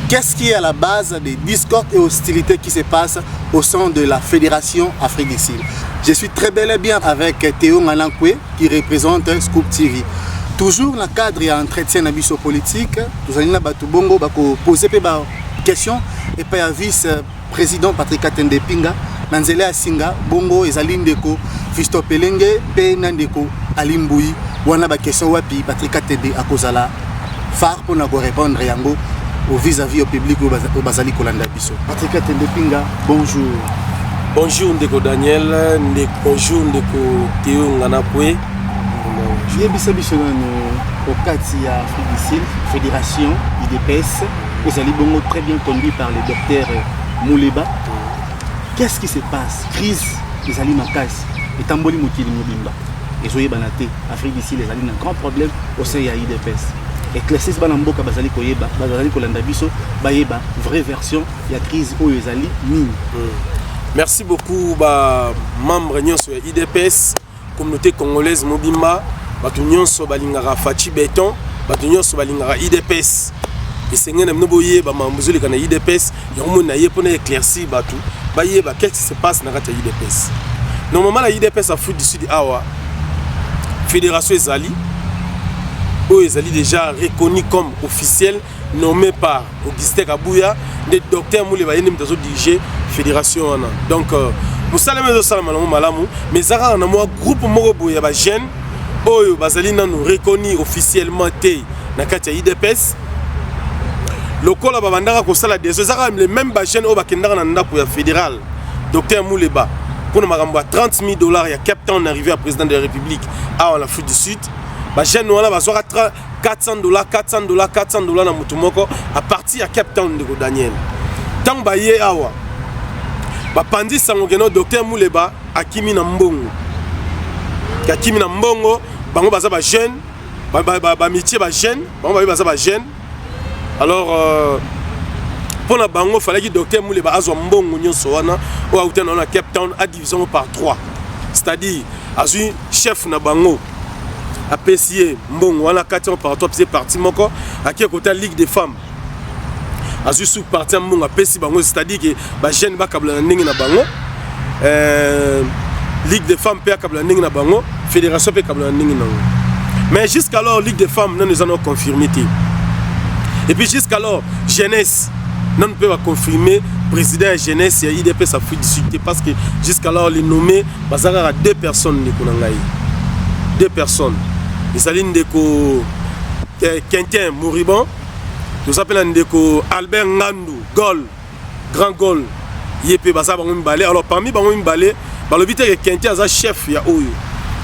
Qu'est-ce qui est à la base des discordes et hostilités qui se passent au sein de la Fédération Afrique du Sud? Je suis très bel et bien avec Théo Ngalankwe qui représente Scoop TV. Toujours dans le cadre d'entretien politique, nous allons poser des questions et puis le vice-président Patrick Katende Pinga, Nanzele Asinga, Bongo et Zaline Deko, Fisto Pelenge, Penandeko, Alimboui, wana ba question wapi Patrick Katende Akozala, phare pour nous répondre yango au vis-à-vis au public au Bazali Kolanda Biso. Patrick Katende Pinga, bonjour. Bonjour Ndeko Daniel, bonjour Ndeko Théo Ngalankwe. Je suis au Katia Afrique du Sud, Fédération IDPS. Vous allez très bien conduit par le docteur Mouleba. Qu'est-ce qui se passe? Crise, les alliés Makas, et Tamboli Moukili Moubimba. Et Zoé Banate, Afrique du Sud, les alliés un grand problème au sein de l'IDPS. Et Classis Banamboka Bazali Koyeba, Bazali Kolanda Biso, Bayeba, vraie version, il y a crise où les alliés mine. Merci beaucoup, membres de l'IDPS, communauté congolaise Mobimba, Batunion Sobalingara Fachi Béton, Batunion Sobalingara IDPS. Et c'est un peu de mambouzoli kana IDPS, il y a un peu pour éclaircir batou. Qu'est-ce qui se passe dans la IDPS? Normalement la IDPS Afrique du Sud Awa, Fédération Ezali, où Ezali déjà reconnu comme officiel, nommé par Augustin Kabouya, le docteur Mouleba Yenem Dazo dirigé Fédération. Donc nous saluons Malamu, mais Zara on a un groupe Morobo ya ba jeune, où Bazali nous reconnu officiellement dans la IDPS. Le col à Babandara Kosala des les mêmes bachens au Bakendara Nanda pour la fédérale, docteur Mouleba, pour nous avoir $30 000, il y a Cap Town arrivé à président de la République en Afrique du Sud. Bachens nous avons $400, $400 dans Mutumoko à partir à Cap Town de Daniel. Tant Baye Awa, Bapandi Sangogeno, docteur Mouleba, Akimi Nambongo. Akimi Nambongo, Bango Baza Bajen, Bamitie Bajen, Bango Baza Bajen. Alors, pour la bango, il fallait que le docteur Mouleba a un bon union soana ou à Cape Town à division par 3. C'est-à-dire, à un chef na bango, à PCA, bon, on a 4 ans par 3, c'est parti moko, à qui côté Ligue des femmes. À un sous-parti à PCA bango, c'est-à-dire que les jeunes ne peuvent pas na bango. Ligue des femmes peut pas na bango, Fédération peut pas na bango. Mais jusqu'alors, Ligue des femmes, nous allons confirmer. Et puis jusqu'alors, jeunesse, nous ne pouvons pas confirmer président et jeunesse et IDPS Afrique du Sud parce que jusqu'alors, les nommés, il y a 2 personnes. 2 personnes. Il s'agit de Quentin Mouribon, nous appelons Albert Ngandou, Gol, Grand Gol. Alors parmi les balais, le Quentin est chef, il y a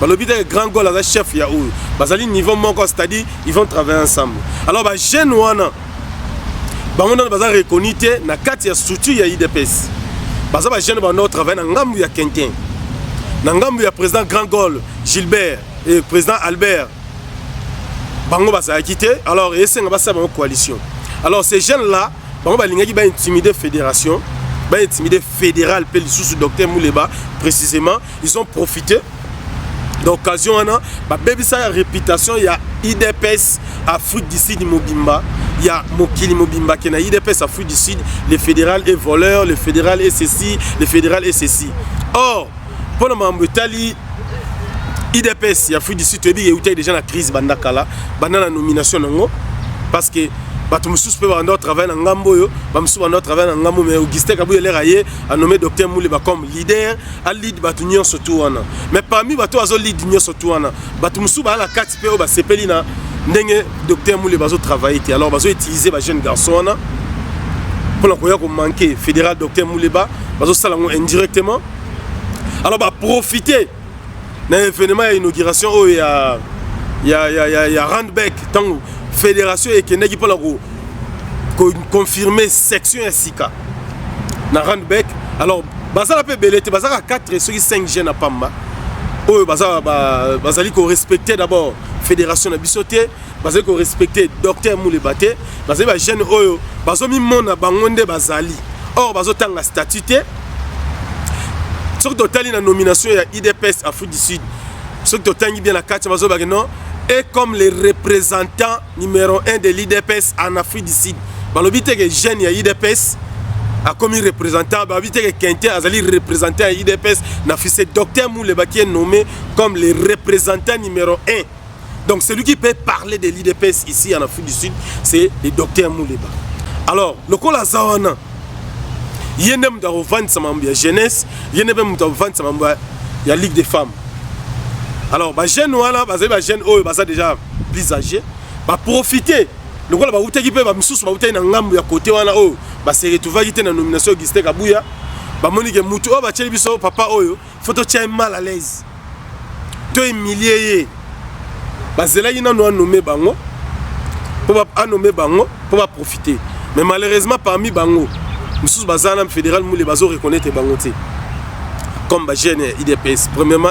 le grand goal à chef ya ou bazali niveau mon c'est-à-dire ils vont travailler ensemble. Alors ba jeune wana bango na bazali reconnu na kati ya structure ya IDPS baza ba jeune ba no travailler na ngambu ya Quentin na ngambu ya président grand goal Gilbert et président Albert bango baza quitté. Alors et c'est nga basa ba coalition. Alors ces jeunes là bango ba lingaki ba intimider fédération ba intimider fédéral pe sous docteur Mouleba précisément ils ont profité d'occasion, il y a réputation, il y a IDPS Afrique du Sud Mobimba, il y a Mokili Mobimba qui est IDPS Afrique du Sud, les fédérales et voleurs, les fédérales et ceci, les fédérales et ceci. Or, pour le moment, IDPS Afrique du Sud, il y a déjà la crise bandakala, la nomination parce que Batumsus peut avoir travail dans Ngambo, Bamsou va travail dans Ngambo, mais Augustin Kabouya l'air a nommé docteur Mouleba comme leader, à lead Batunion surtout. Mais parmi Batou Azo lead Union surtout, Batumsou va la 4 PO, Sepelina, Ndenge docteur Mouleba travailler. Alors, Bazo utiliser les jeunes garçons pour la croire qu'on manquait fédéral docteur Mouleba, Bazo Salango indirectement. Alors, bah profiter d'un événement d'inauguration où il y a Randbeck, tant fédération et qui n'est pas confirmer section SICA na Randbeck. Alors bazala pe belete bazala 4 et 5 jeunes à Pamba oh bazali ko respecter d'abord fédération na bisoté bazali ko respecter docteur Mouleba te bazali ba jeune oyo bazomi mona bangonde bazali or bazotanga statut surtout tali na nomination ya IDPS Afrique du Sud surtout tangi bien la 4 bazobageno et comme les représentants numéro 1 de l'IDPS en Afrique du Sud, balobi te que jeune ya IDPS a comme représentant, balobi te que Quentin azali représentant ya IDPS na fils docteur Mouleba qui est nommé comme le représentant numéro 1. Donc celui qui peut parler de l'IDPS ici en Afrique du Sud, c'est le docteur Mouleba. Alors, le Kola Zawana, il y a même dans la jeunesse, il y a même dans la Ligue des femmes. Alors, les jeunes, les jeunes sont déjà plus âgés, profiter. Le Kola Baouté qui peut se na côté se retrouver dans la nomination de Gisté Kabouya. Monique Moutou, papa, il faut te mal à l'aise. Tu es humilié. Bazela ina no nommé bango pour profiter, mais malheureusement parmi bango nous bazana fédéral moule bazo reconnaître bango té comme ba jeune IDPS. Premièrement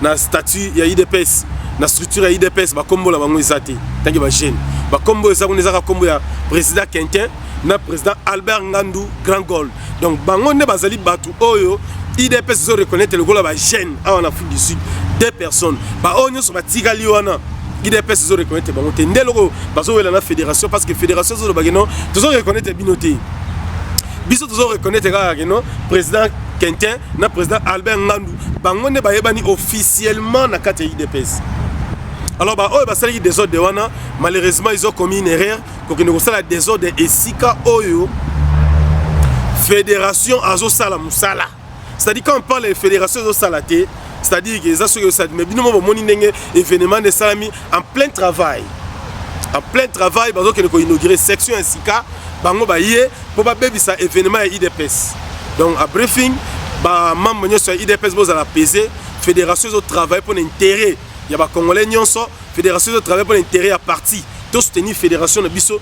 na statut ya IDPS, na structure ya IDPS ba kombo la bango ezati tangi ba jeune ba kombo ezako nezaka kombo ya président Quentin na président Albert Ngandou Grand Gol. Donc bango ne bazali batu oyo IDPS zo reconnaître le gola ba jeune en Afrique du Sud. 2 personnes. Bah on est sur la tigali wana. IDPS zo reconnaître bango te ndelo bazo wela na fédération parce que fédération zo bageno zo reconnaître binoté. Biso zo reconnaître ga non président Quentin na président Albert Ngandou. Bango ne ba yebani officiellement na kate IDPS. Alors bah oh bah ça des ordres de wana malheureusement ils ont commis une erreur pour que nous ça la désordre et sika oyo fédération azo sala musala. C'est-à-dire quand on parle de fédération azo salaté, c'est-à-dire que les associations mais binomo moni ndenge événement de salami en plein travail. En plein travail bazo que nous inaugurer section sika bango ba yé pour ba bebisa événement à IDPS. Donc à briefing ba membre sur IDPS boza la peser fédération azo travail pour l'intérêt. Il y a ba congolais nyonso fédération de travail pour l'intérêt à parti to soutenir fédération de biso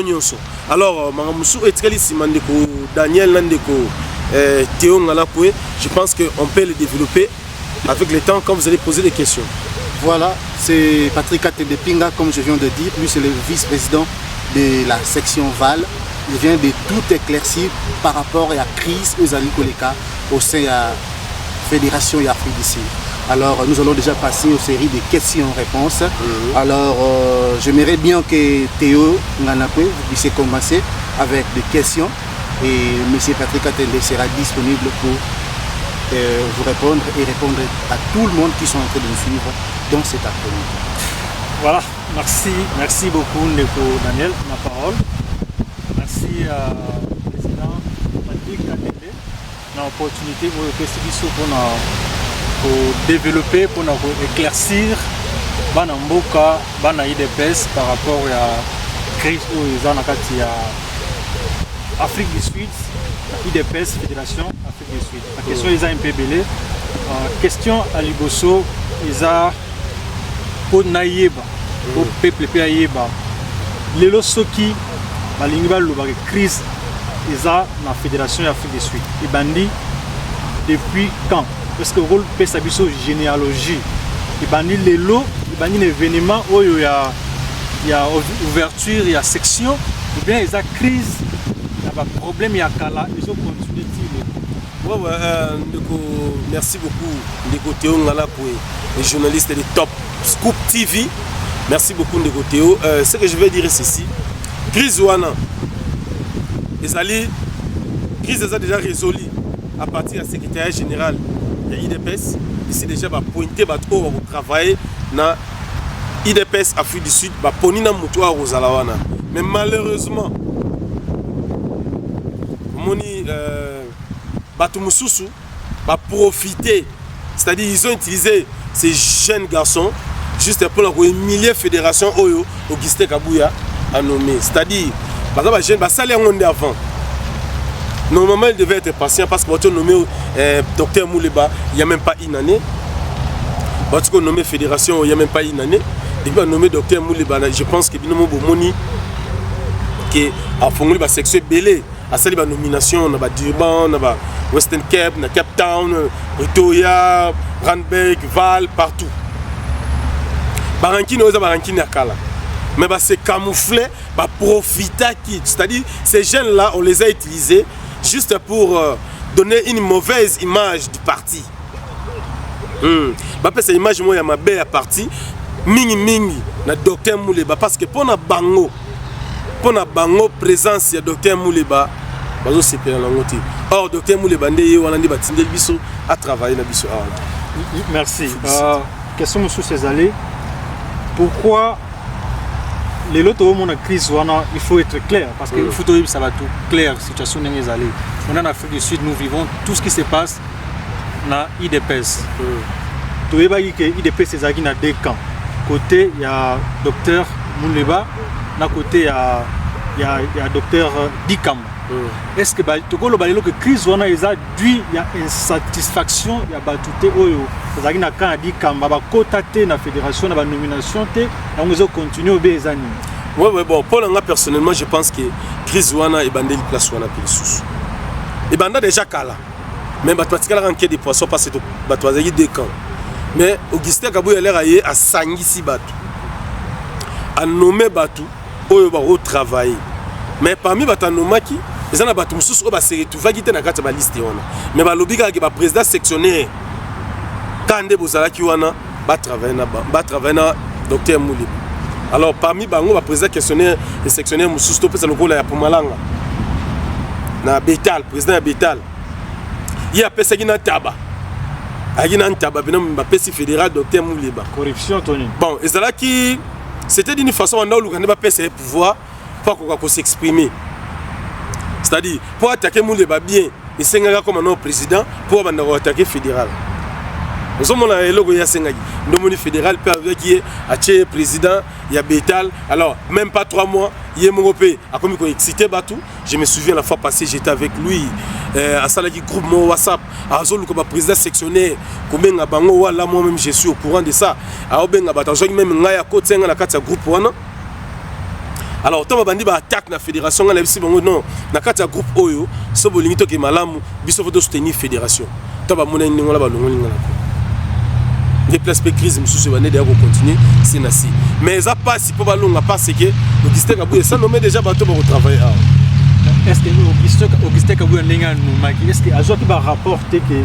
nyonso. Alors mangamusu etkali simandeko Daniel Nandeko Théo Ngalapoué, je pense qu'on peut le développer avec le temps quand vous allez poser des questions. Voilà, c'est Patrick Atendepinga, comme je viens de dire, lui c'est le vice-président de la section Val. Il vient de tout éclaircir par rapport à la crise aux Alikoleka au sein de la Fédération Afrique du Sud. Alors nous allons déjà passer aux séries de questions-réponses. Alors j'aimerais bien que Théo Ngalapoué, vous puissiez commencer avec des questions. Et M. Patrick Atende sera disponible pour vous répondre et répondre à tout le monde qui sont en train de nous suivre dans cet après-midi. Voilà, merci beaucoup Ndeko Daniel, ma parole. Merci à président Patrick Atende pour l'opportunité pour développer, pour éclaircir Bana Mboka, Bana IDPS par rapport à la crise où ils ont Afrique du Sud, IDPS, Fédération Afrique du Sud. La question est un peu belée. Question à Liboso, ils ont pour Naïeba, pour peuple Naïeba. Les Soki, la crise, ils ont la Fédération Afrique du Sud. Ils bandit depuis quand? Parce que le rôle de sa généalogie. Ils bandit les lots, ils bandit l'événement où il y a ouverture, il y a section, ou bien ils ont crise. Problème, il y a Kala, ils ont continué de merci beaucoup, Ndeko Théo Ngalapoué, les journalistes de Top Scoop TV. Merci beaucoup, Ndeko Théo. Ce que je vais dire c'est ceci. Crise Wana, crise est déjà résolue à partir du secrétaire général de l'IDPS. Ici, déjà, pointer pour travailler dans l'IDPS Afrique du Sud, pour Moutoua Rosalawana. Mais malheureusement, Moni Batumususu va profiter, c'est-à-dire ils ont utilisé ces jeunes garçons juste pour la humilier fédération Oyo Auguste Kabouya a nommé, c'est-à-dire par exemple jeune salaire on avant. Normalement il devait être patient parce que on nommé docteur Mouleba il n'y a même pas une année. Parce qu'on nommé fédération il n'y a même pas une année. Depuis on nommé docteur Mouleba, je pense que binomo bomoni qui a formulé la section belé. À ça, il y a nomination, on a Durban, on a Western Cape, on a Cape Town, Pretoria, Randburg, Val, partout. Barankine, on a Barankine à Kala. Mais c'est camouflé, profiter qui. C'est-à-dire, ces jeunes-là, on les a utilisés juste pour donner une mauvaise image du parti. Cette image, moi, il y a ma belle partie. Mingi, na docteur Mouleba. Parce que pour na bango, pour la bango présence ya docteur Mouleba bazo sepela lango te. Or docteur Mouleba ndé wana ndi batindel biso à travailler na biso. Merci. Question sur ces allées. Pourquoi les lots au monde crise il faut être clair parce que il faut que ça va tout clair situation n'est allée. On est en Afrique du Sud, nous vivons tout ce qui se passe dans IDPS. Tout est bas que IDPS c'est ça qui n'a deux camps. Côté il y a docteur Mouleba, d'un côté il y a docteur Dikamba. Est-ce que tout le monde que crise wana eza dû il y a insatisfaction il y a batute oyo ça qui n'a quand dit Kamba ba cotaté na fédération na ba nomination té on va continuer au bezani. Ouais bon pour moi personnellement je pense que crise wana et bandeli place wana plus. Et banda déjà kala. Mais batikala ranké des poissons parce que batwazaki deux camps. Mais Augustin Kabou il a l'air à sangisi batu. À nommer batu oyo ba travailler. Mais parmi batanomaki ils ont battu mususu au basé tout va quitter na kati ba liste wana mais ba lobika ke ba président sectionnaire kande bozala ki wana ba travailler na docteur Mouleba. Alors parmi bango ba président questionnaire et sectionnaire mususu to pesa lokola ya Pumalanga na Betal président ya Betal il a pesa kina taba agina taba bino ba pesi fédéral docteur Mouleba corruption Tony. Bon ezala ki c'était d'une façon on a lu ba pesa pouvoir pas qu'on s'exprimer. C'est-à-dire, pour attaquer Mouleba bien, il s'est comme un président pour attaquer fédéral. Nous sommes là, il y a un fédéral qui est président, il y a Betal. Alors, même pas 3 mois, il y a mon pays. À comme il excité Batou, je me souviens la fois passée, j'étais avec lui à Salaki groupe mon WhatsApp, à Zolu comme président sectionnaire, comme un bango là moi-même je suis au courant de ça. À Obenga Batanjo même ngaya côté ngala kata groupe wana. Alors, tant que tu attaques la fédération, non, na kati groupe Oyo, so bolingi to ke malamu, biso faut soutenir fédération. Tant que mona ningola ba longolinga la ko. Des places pe crise mususu ba ne déjà continuer, c'est nasi. Mais ça passe pour ba longa parce que Augustin Kabou ça nommé déjà bateau pour travailler. Est-ce que Augustin Kabou ndinga nous maki, est-ce que azo qui va rapporter que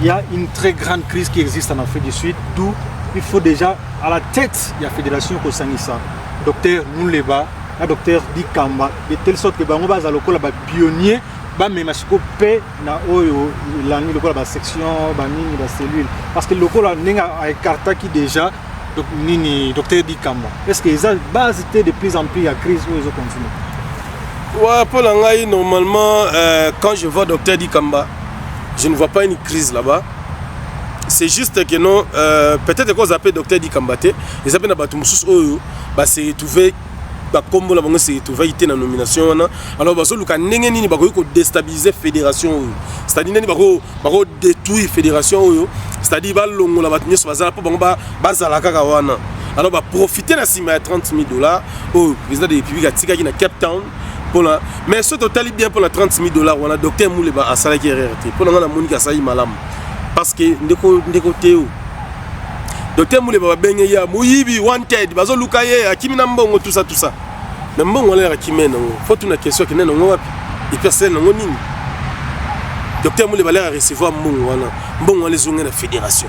il y a une très grande crise qui existe en Afrique du Sud, d'où il faut déjà à la tête de la fédération ko sangisa. Docteur Mouleba, le docteur Dikamba, de telle sorte que bango baza lokola ba pionnier, ba memasiko pe na oyo la ni lokola ba section, ba nini ba cellule parce que lokola ninga a écarté qui déjà donc nini docteur Dikamba. Est-ce que ça base était de plus en plus à crise où ils continuent? Ouais, pour l'angaï normalement quand je vois docteur Dikamba, je ne vois pas une crise là-bas. C'est juste que non, peut-être qu'on appelle docteur Dikamba, ils appellent na mususu oyo, bah c'est retrouvé, bah comme la banque c'est retrouvé été dans nomination alors bah solo quand n'engé ni bah ko déstabiliser fédération, c'est-à-dire ni bah détruire fédération oyo, c'est-à-dire bah longo la batunye sur bazala pour bango bah zala kaka wana, alors bah profiter na sima ya $30,000 au président de la République à tika qui na Cape Town. Pour la, mais ce total bien pour la $30,000 on a docteur Mouleba à Salaki RRT pour la Monika Saï Malam. Parce que ndeko teo docteur Mouleba benye ya muyibi wanted bazo lukaye akimina mbongo tout ça mais mbongo la akimena faut une question que nena wapi et personne ngo nini docteur Mouleba la recevoir mbongo les zonga na fédération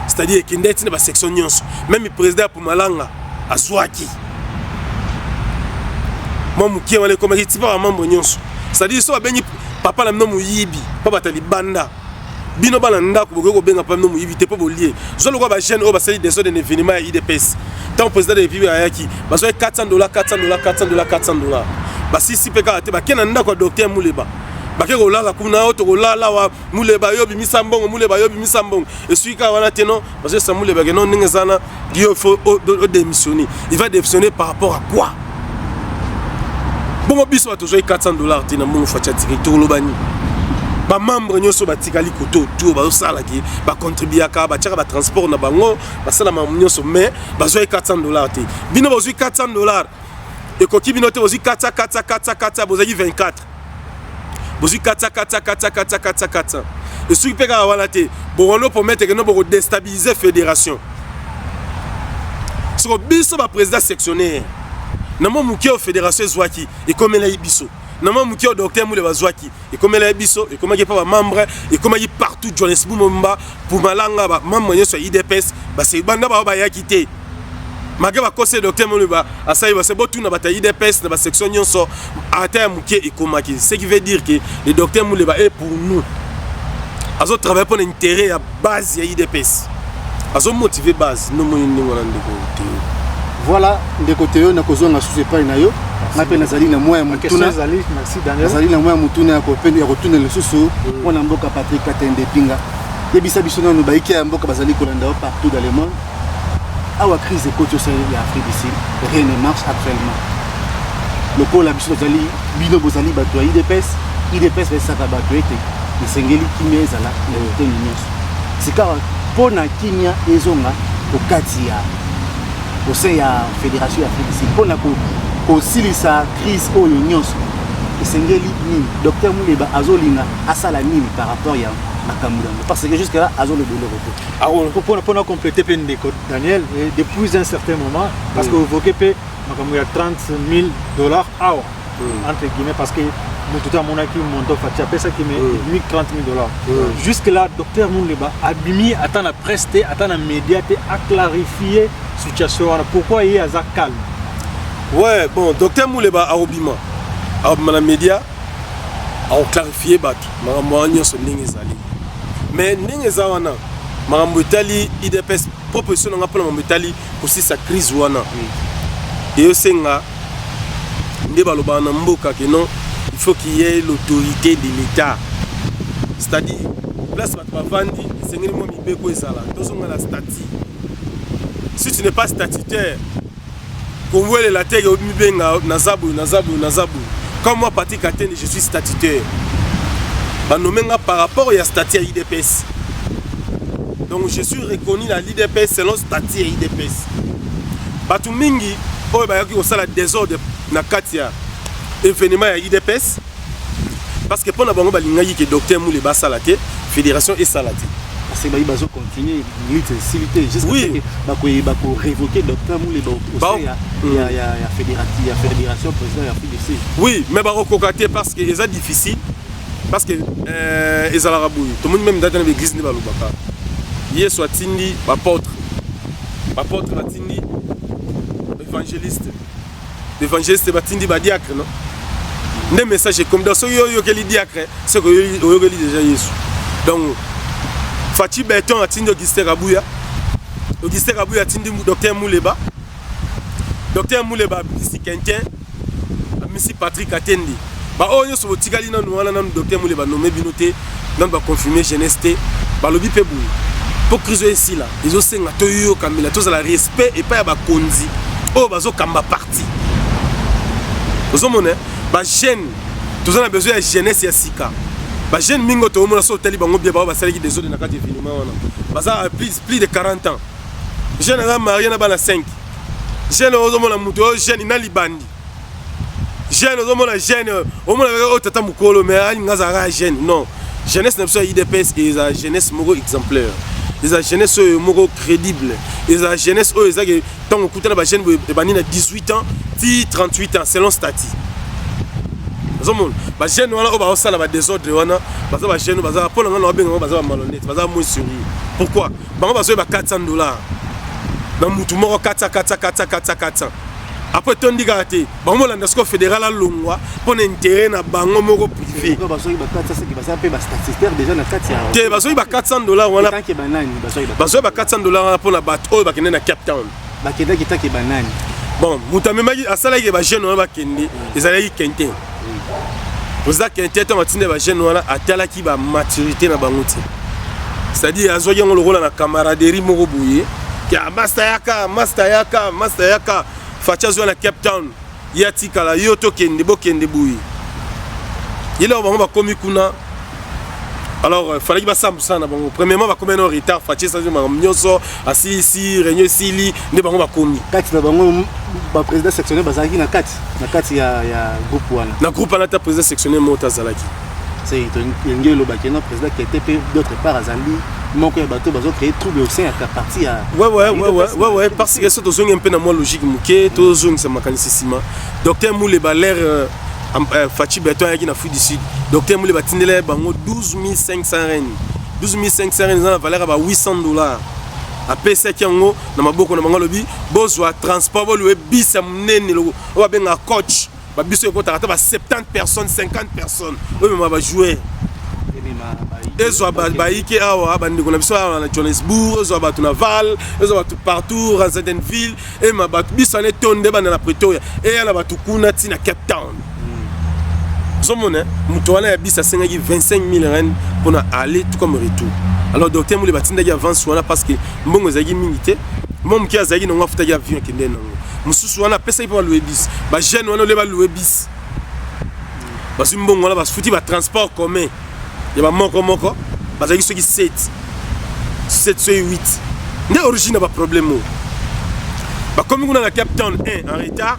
c'est-à-dire que ndeti na ba section nyonso même le président pour Malanga azwaki moi mukie wale comme qui pas membre nyonso c'est-à-dire so benyi papa la mnomu yibi papa talibanda bino bana ndako boko benga pa no muivité po bolier zolo ko ba jeune o ba sali des événements IDPS tant président de République ayaki ba so $400 $400 ba si peka te ba kena ndako docteur Mouleba ba ke ko lala kuna o to ko lala wa Mouleba yobi misambongo et celui qui wana teno ba so sa Mouleba ke non ngezana dio faut démissionner il va démissionner par rapport à quoi bon biso ba toujours $400 tina mo facha directeur lobani ba membre nyoso batikali koto tout ba sala ki ba contribuer ka ba tchaka ba transport na bango ba sala ma nyoso mais ba zo $400 te bino ba zo $400 et ko ki bino te ozi 4 bozaki 24 bozi 4 et celui qui peka wala te bon pour mettre que non pour déstabiliser fédération so biso ba président sectionnaire na mo muki o fédération zwaki et comme la biso Nama muki o docteur Mouleba zwaki et comme la biso et comme pas membre et comme partout Johannesburg Momba pour Malanga ba membre nyo so IDPS ba c'est banda ba ya quitté malgré ba conseil docteur Muleba asayi ba c'est bon tout na bata IDPS na ba section nyonso ata muke ekomaki, ce qui veut dire que le docteur Muleba est pour nous azo travailler pour l'intérêt à base ya IDPS azo motiver base no moyo ngona ndeko te. Voilà de côté yo na kozonga sous pas na yo na pe nazali na moya mutuna merci Daniel nazali na moya mutuna ko pe ya retourner le susu on a mboka Patrick Katende Pinga yebisa biso na no baiki ya mboka bazali kolanda partout dans le monde. Awa crise économique en Afrique du Sud, rien ne marche actuellement. Le col a biso zali bino bozali bato ya IDPS va saka bato ete le sengeli kimia ezala na te nyonso. Sika pona kimia ezonga okati ya au sein ya fédération Afrique du Sud pona ko silisa crise oyo nyonso. Le sengeli ni docteur Muleba azolinga asala nini par rapport ya parce que jusqu'à là, ils ont le dollar. Pour compléter Daniel, depuis un certain moment, parce que vous évoquez il y a $30,000 entre guillemets, parce que tout à mon acquis montant fait ça qui met $30,000. Jusque là, docteur Muleba a mis à la presse, à la média, à clarifier la situation. Pourquoi il y a ça calme? Ouais, bon, docteur Muleba a obima la média a clarifié battu. Mais ndenge za wana makambo etali IDPS proposition nga pona mbetali aussi sa crise wana et osenga nde baloba na mboka que non il faut qu'il y ait l'autorité de l'État, c'est-à-dire place bat bavandi sengeli mo mibeko ezala tozonga la statut. Si tu n'es pas statutaire konwele la terre au mibenga nazabu comme moi Patrick Katende je suis statutaire. Par rapport à statut à IDPS. Donc je suis reconnu à l'IDPS selon statut à IDPS. Batu mingi oyo bayaki kosala désordre na katia événement à IDPS parce que pour na bango balingai que docteur Muleba salate fédération et salate. Parce que bazo continuer lutte civilité jusqu'à bako révoquer docteur Muleba au sein ya fédération président ya FDC. Oui, mais bako kokaté parce que c'est difficile. Parce que les Arabes, tout le monde même dans l'église n'est pas le baka. Hier soit tindi, apôtre batindi, évangéliste batindi diacre non. Des messages comme dans ce yo que les diacre, c'est que yo déjà Jésus. Donc Fati Beton a tindi Augustin Rabouya tindi docteur Muleba. Docteur Muleba ici Quentin, Monsieur Patrick Katende. Bah oh yo so tigali na no wana na docteur Muleba nommé binoté nan ba confirmer jeunesse té ba lobi pe bou pour crise ici là ils ont senga to yo kamila to za respect et pas ya ba konzi oh bazo kamba parti ozo moné ba jeune tous on a besoin de jeunesse ya sika ba jeune mingo to mona so tali bango bien ba sali ki des autres na kati événement wana baza plus de 40 ans jeune na marié na bana 5 jeune ozo mona muto jeune na libandi jeune au jeune au moins tata mukolo mais ngazara jeune non jeunesse n'a pas IDPS et la jeunesse moko exemplaire les jeunesse moko crédible et la jeunesse eux ils tant écouter la jeune bani na 18 ans 38 ans selon statut zomon ba jeune wana ba osala ba désordre wana baza ba jeune baza pona ngana obenga baza malhonnête baza moins sérieux pourquoi bango bazo ba $400 na mutu moko 400 après ton digate bango la ndasco fédéral a longwa pour intérêt na bango moko privé basoyi ba 400 c'est qui va s'appeler ba statutaire déjà na katia te basoyi ba $400 wana tant que banani basoyi ba $400 pour la bato oyo bakende na Cape Town bakenda ki tant que banani bon mutamemaki asalaki ba jeune wana bakende ezalaki Quentin oza Quentin to matinde ba jeune wana atalaki ba maturité na bango te c'est-à-dire azoki ngo lokola na camaraderie moko boye ki master yaka Fachazo na Cape Town yatika la yoto kende bokende bouyi il a vraiment commis kuna alors fallait que ça na bango premièrement va commettre un retard Fachazo ma nyonso asi ici réunion sili ne bango ba commis kati na bango ba président sectionnaire bazaki na kati ya groupe wana na groupe wana ta président sectionnaire mota zalaki c'est ngelo ba kena président qui était d'autre part azali moko ya bato bazo créer trouble au sein ya partie ya ouais parce que ça tozongi un peu na moi logique muké tozongi ça makanisi sima docteur Muleba l'air Fati Beton yaki na Afrique du Sud docteur Muleba tindele bango 12 500 rennes 12 500 rennes na valeur ba $800 apesa kiango na maboko na bango lobi bozwa transport boluwe bis ya munene lo ba benga coach ba biso ekota ba 70 personnes 50 personnes oyo ma ba jouer ezwa baiki awa bandeko na biso na Johannesburg ezwa batu na Val ezwa batu partout dans certaines villes et ma batu biso ne tonde bana na Pretoria et ya na batu kuna ti na Cape Town somone muto wana ya bisa sengaki 25 000 rand pour aller tout comme retour. Alors docteur Moule batinda ya avance wana parce que mbongo zaki mingi mom ki azaki na ngafuta ya avion kende nango mususu wana pesa ipo louer bis ba jeune wana le ba louer bis parce mbongo wana ba futi ba transport commun ya ba moko bazaki soki 7 so 8 nde origine ba problème ba comme kuna na Cape Town 1 en retard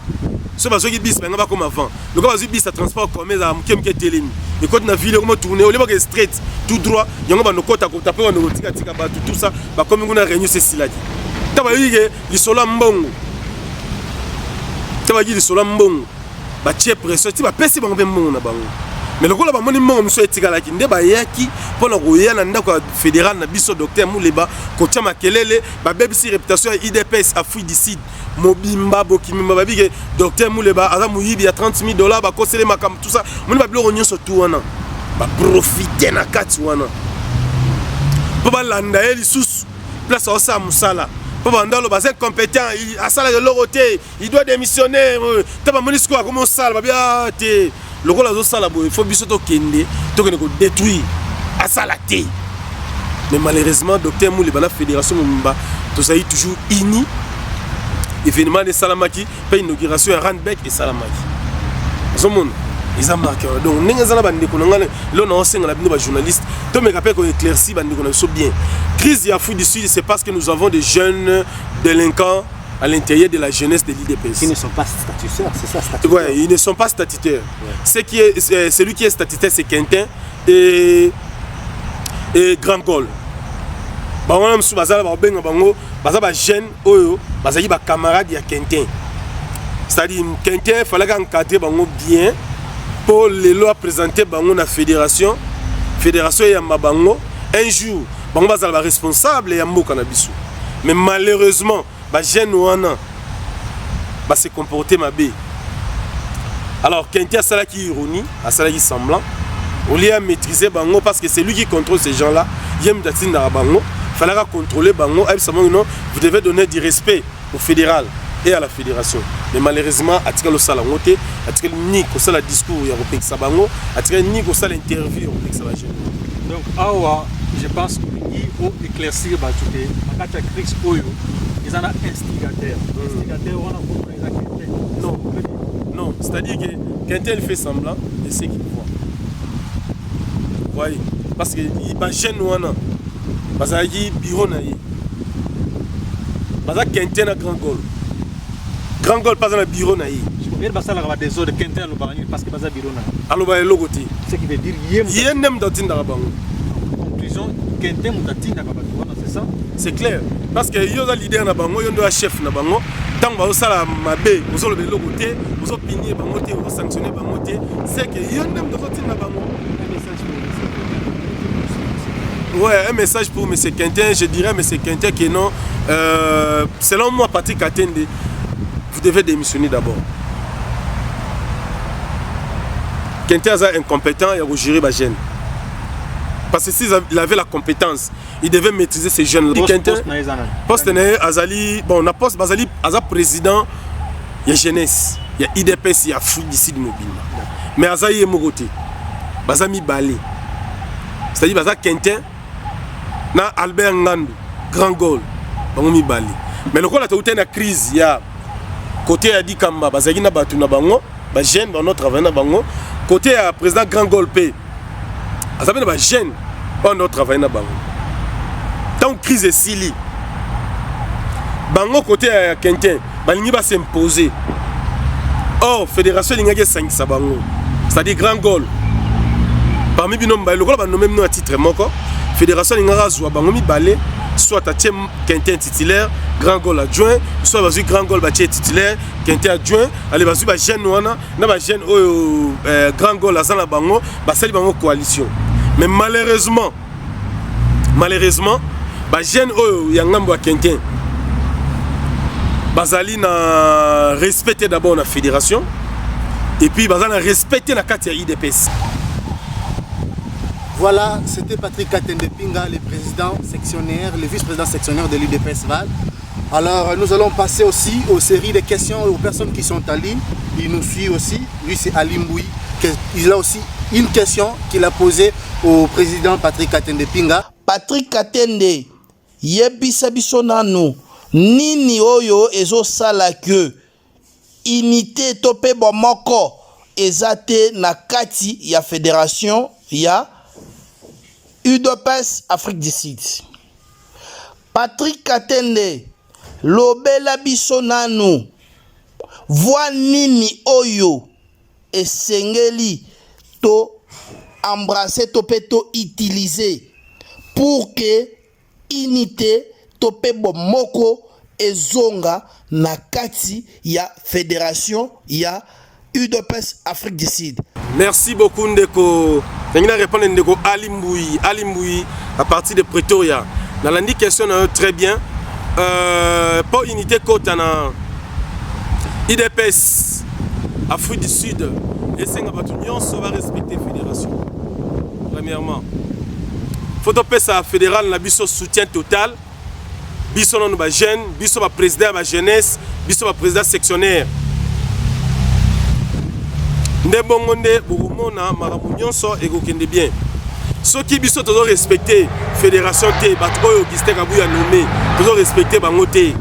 so bazoki bis ba ngaba comme avant le gars bazoki bis à transport commun za mkemke telemi et quand na ville comment tourner au lieu que straight tout droit yango ba nokota ko taper on tika tika ba tout ça ba comme kuna réunion c'est siladi taba yike lisolo mbongo taba yike lisolo mbongo ba tie pression ti ba pesi bango be mbongo na bango mais le ko la ba moni mbongo miso etika la ki nde ba yaki pona ko yana ndako fédéral na biso docteur Mouleba ko tia makelele ba bebisi réputation ya IDPS Afrique du Sud mobimba bokimimba babike docteur Mouleba aza muyibi ya $30,000 ba kosele makam tout ça moni ba biloko nyonso tout wana ba profiter na kati wana po ba landa eli sus place au sa musala po ba ndalo ba c'est compétent il a sala de l'oroté il doit démissionner taba monisco a comment sala ba bien te le rôle de sala il faut biso to kende to ko détruire a sala te mais malheureusement docteur Mouleba la fédération Mumba to ça est toujours ini événement de Salamaki, pas inauguration à Randbeck et Salamaki. Zomon, ils ont marqué. Donc, nous avons des journalistes. Tous mes rappels qu'on éclaircit, nous bien. Crise d'Afrique du Sud, c'est parce que nous avons des jeunes délinquants à l'intérieur de la jeunesse de l'IDPS. Qui ne sont pas statutaires, c'est ça, statutaires. Ouais, ils ne sont pas statutaires. Ouais. Celui qui est statutaire, c'est Quentin et Grand Gol. Bango msu bazala ba benga bango bazaba jeune oyo bazali ba camarade ya Quentin. C'est-à-dire Quentin fallait encadrer bango bien pour les lois présenter bango na fédération ya mabango un jour bango bazala ba responsable ya mboka na biso. Mais malheureusement ba jeune wana ba se comporter mabe. Alors Quentin a sala qui ironie, a sala qui semblant au lieu de maîtriser bango parce que c'est lui qui contrôle ces gens-là, yem datina bango. Il fallait contrôler Bango. Vous devez donner du respect au fédéral et à la fédération. Mais malheureusement, à tirer le salaire, à tirer ni au salaire discours, il y a un Bango, à tirer ni au salaire interview, donc, awa, je pense qu'il faut éclaircir Batouté. Quand tu as crise, ils en ont instigateur. Instigateur, on a non, c'est-à-dire que quand elle fait semblant, c'est ce qu'il voit. Vous voyez? Parce qu'il n'y a pas de jeune bazaki bureau na ye bazaki Quentin na Grand Gol pas na bureau na ye je basala ka des autres Quentin lo bangani parce que bazaki bureau na aloba le logoté ce qui veut dire yem datinda ka bango conclusion Quentin mutatinda ka bango c'est ça c'est clair parce que yo za leader na bango yo ndo chef na bango tant ba osala mabe ozo le logoté ozo pinir bango te ozo sanctionner bango te c'est que yo ndem datinda bango. Ouais, un message pour M. Quentin, je dirais M. Quentin que non, selon moi, Patrick Katende, vous devez démissionner d'abord. Quentin est incompétent, il a géré ma jeune. Parce que s'il avait la compétence, il devait maîtriser ces jeunes. Poste Azali, bon, on a poste Azali, Azali président, il y a jeunesse, il y a IDPS, il y a Afrique du Sud mobile. Mais Azali est Mogoté, Azali Balé. C'est-à-dire Azali Quentin, na Albert Ngandu, Grand Gol, bango Bali. Mais le quoi la une crise, il y a côté Adi Kamba, bazaki na batu na bango, ba jeune ba notre travail na bango, côté président Grand Gol P. Azabe na ba jeune, ba notre travail na bango. Tant crise sili. Bango côté Quentin, balingi ba s'imposer. Or fédération lingaki 5 sa bango. C'est-à-dire Grand Gol. Parmi binom ba le quoi ba nommer nous à titre moko. Fédération Lingara Zoua Bangomi Balé, soit à Quentin titulaire, Grand Gol adjoint, soit à Grand Gol Batier titulaire, Quentin adjoint, allez vas-y bah jeune ouana, n'a pas jeune Grand Gol à Zana Bango, bah c'est Bango coalition. Mais malheureusement, jeune oyo ya ngambo ya Kenken bazali na respecter d'abord la fédération et puis bazali na respecter la carte IDPS. Voilà, c'était Patrick Katende Pinga, le président sectionnaire, le vice-président sectionnaire de l'UDPS Val. Alors nous allons passer aussi aux séries de questions aux personnes qui sont en ligne. Il nous suit aussi, lui c'est Ali Mboui. Il a aussi une question qu'il a posée au président Patrick Katende Pinga. Patrick Katende, yebisa biso nanu nini oyo ezo sala que unité topé bomoko ezate na kati ya fédération ya UDPS Afrique du Sud. Patrick Katende, lobela biso nanu voix nini oyo esengeli to embrasser to peto utiliser pour que unité topé bomoko ezonga na kati ya fédération ya UDPS Afrique du Sud. Merci beaucoup Ndeko. Je vais répondre Ndeko Ali Mboui à partir de Pretoria. Dans la question très bien. Pour unité côte na IDPS Afrique du Sud et c'est on va respecter la fédération. Premièrement, faut que la fédérale na biso soutien total. Biso non ba jeune, biso ba président ba jeunesse, biso ba président sectionnaire. Ndebongonde bokomona marabu nyonso ekokende bien. Ceux qui biso toujours respecter fédération té bato oyo Augustin Kabuya nommé, toujours respecter bango té.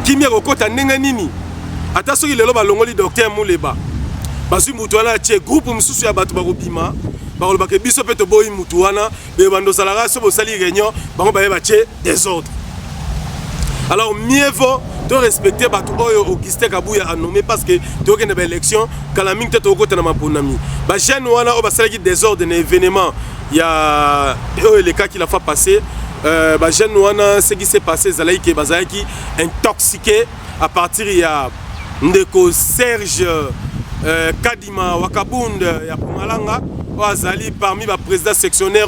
Kimia kokota ndenge nini? Ata soki lelo balongoli docteur Muleba. Basu mutu wana tie groupe mususu ya bato bakobima. Bakoloba ke biso pe to boyi mutu wana be bando salara so bosali réunion bango baye batie désordre. Alors mieux vaut de respecter bato oyo Augustin Kabuya a nommé parce que to kende ba élection kala mingi to ko tana maponami. Ba jeune wana o basala ki désordre na événement il y a les cas qu'il a fait passer ba jeune wana ce qui s'est passé zalaï ke bazaki intoxiqué à partir il y a Ndeko Serge Kadima Wakabund ya Pumalanga Azali parmi les présidents sectionnaires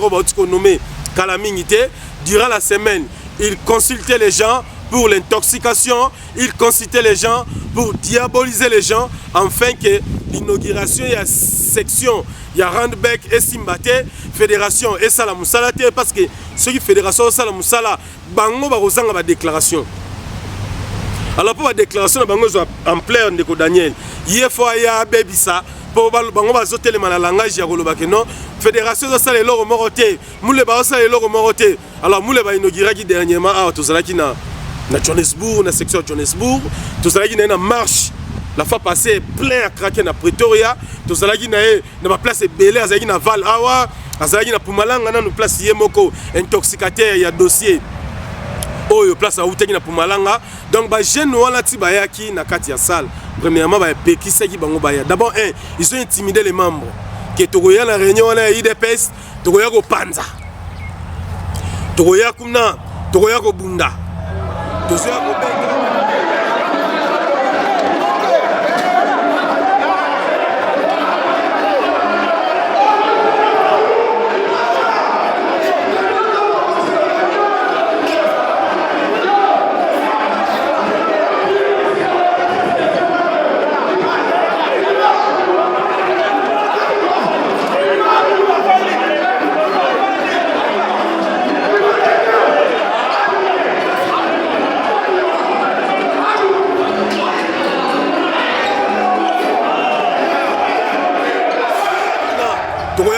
nommé Kalamingité. Durant la semaine, il consultait les gens pour l'intoxication, il consultait les gens pour diaboliser les gens, afin que l'inauguration, il y a section, il y a Randbeck et Simbate, fédération et Salamoussalate, parce que ceux qui fédération Salamoussala, bango barosanga ba déclaration. Alors pour la déclaration, bango en plein de Daniel, il faut y a bébisa. Pour bango bazote le langage ya koloba ke non fédération de sala eloko moroté moule ba sala eloko moroté. Alors moule ba inauguraki dernièrement à tozalaki na Johannesburg na section Johannesburg tozalaki na marche la fois passée plein à craquer na Pretoria tozalaki na ba place belé azalaki na Val Awa azalaki na Pumalanga na place yemoko intoxicateur ya dossier oyo place a utaki na Pumalanga. Donc ba jeune wana ti bayaki na kati ya salle. Premièrement, d'abord, ils ont intimidé les membres. Que Togoya la réunion à IDPS, Togoya go Panza, Togoya Kuna, Togoya go Bunda, Togoya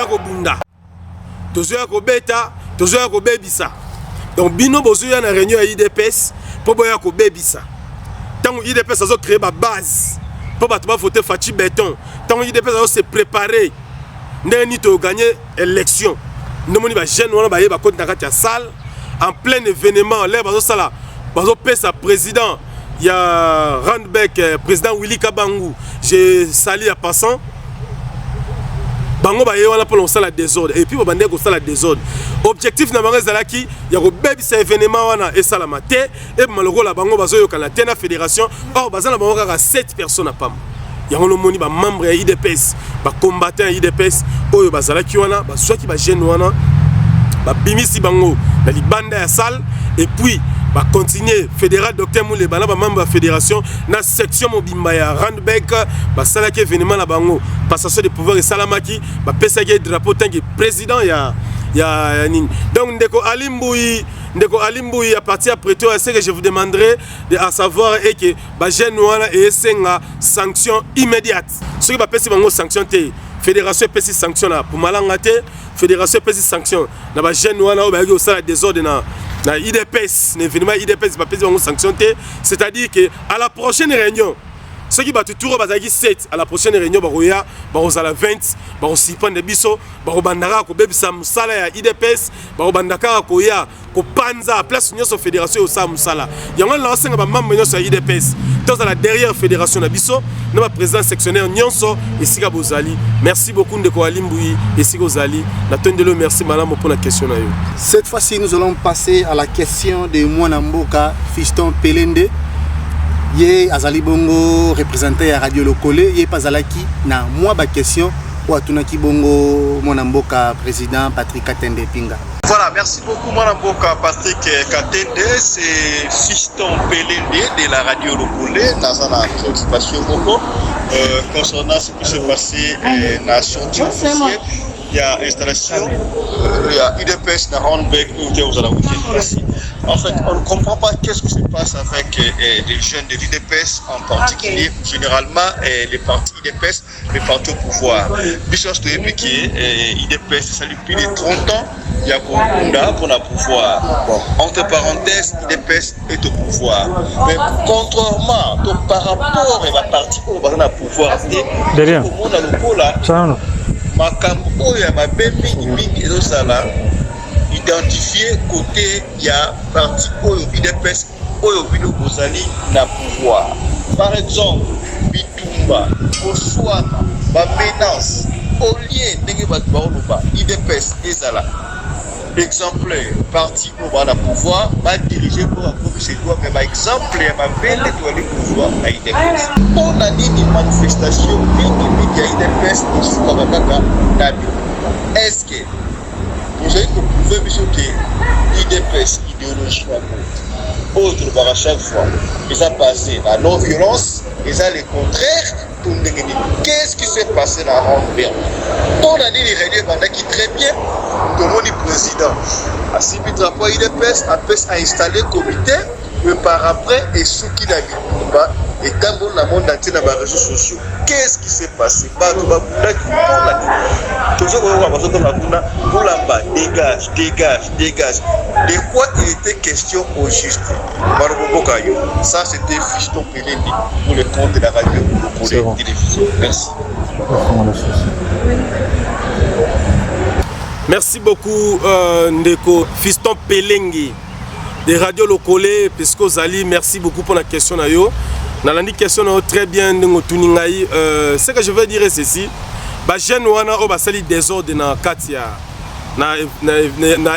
go Benda. Tozoya ko beta, tozoya ko bebisa. Donc bino bozoya na réunion à IDPS pour boya ko bebisa. Tant IDPS a créé ba base pour ba voter Fachi Béton. Tant IDPS a se préparer ndeni to gagner élection. Nomoni ba jeune wana ba yeba ko na kati ya salle en plein événement là bazo sala bazo pesa président il y a Randbeck président Willy Kabangu. Je salue à passant. Bango ba yewana pour lancer la désordre et puis bande ko sala désordre. Objectif na bango zalaki ya ko bebisa événement wana et salamate et maloko la bango bazoyo kana tena fédération or bazana bango ka 7 personnes à pam. Yango no moni ba membre ya IDPS, ba combattant IDPS oyo bazalaki wana ba soit ki ba jeune wana bimisi bango na libanda ya salle et puis va continuer fédéral docteur Moule bana ba membre fédération na section mobimba ya Randbeck ba salaki événement la bango passation de pouvoir et salamaki ba pesaki drapeau tangi président ya nini. Donc ndeko Alimboui à partir après tout c'est que je vous demanderai à savoir et que ba jeune wana et senga sanction immédiate ce qui va pesi bango sanction te fédération pesi sanction na pour malanga te fédération pesi sanction na ba jeune wana o ba yo sala désordre na IDPS, l'événement IDPS va payer une sanction, c'est-à-dire que à la prochaine réunion, ceux qui battent tout le 7 à la prochaine réunion, baroya, barosala 20, barosipan de biso, barobandara ko bebi samsala ya IDPS, barobandaka ko ya ko panza place union sur fédération au samsala. Yango la senga ba membre union sur IDPS. Dans la derrière fédération na biso, na président sectionnaire nyonso esika bozali. Merci beaucoup ndeko Alimboui esika bozali. Natondelo merci madame pour la question na yo. Cette fois-ci, nous allons passer à la question de Mwanamboka Fiston Pelende. Yé azali bongo représenté à Radio Lokole, yé pazalaki na moi ba question ou atunaki bongo Mwanamboka président Patrick Katende Pinga. Voilà, merci beaucoup Mwanamboka Patrick Katende, c'est Fiston Pelende de la Radio Lokole, dans la préoccupation beaucoup concernant ce qui s'est passé dans la sortie officielle. Il y a installation, il y a UDPS dans Randbeck, en fait, on ne comprend pas qu'est-ce qui se passe avec les jeunes de l'UDPS en particulier, généralement les partis UDPS, les partis au pouvoir. Bissos de épiquer, UDPS, ça depuis les 30 ans, il y a Kunda pour le pouvoir. Bon, entre parenthèses, UDPS est au pouvoir. Mais contrairement par rapport à la partie au pouvoir, derrière. Makambo ya mabembi mingi ezosala identifié côté ya parti oyo UDPS oyo bino bozali na pouvoir. Par exemple, bitumba, koswana, ba menace, au lieu ndenge bato baoloba UDPS ezala exemplaire parti au na pouvoir va diriger pour approcher ses doigts mais par exemple ya mabende toali pouvoir na UDPS. On a dit une manifestation mingi ya UDPS isuka bakaka nabi. Est-ce que vous avez prouvé monsieur que UDPS idéologie autre par à chaque fois ils ont passé la non-violence ils ont le contraire. Qu'est-ce qui s'est passé dans Randbeck? On a dit les réunions qui très bien comme on est président à Sibitra UDPS a installé comité mais par après et ce qu'il a dit et dans le monde entier dans les réseaux sociaux. Qu'est-ce qui s'est passé? Dégage. De quoi il était question au juste? Ça c'était Fiston Pelende pour le compte de la radio pour les télévisions. Merci. Merci beaucoup Ndeko Fiston Pelenge de Radio Lokole Pesco Zali. Merci beaucoup pour la question na yo. Dans la question très bien ce que je veux dire c'est ceci. Ba jeune wana o ba sali désordre na katia na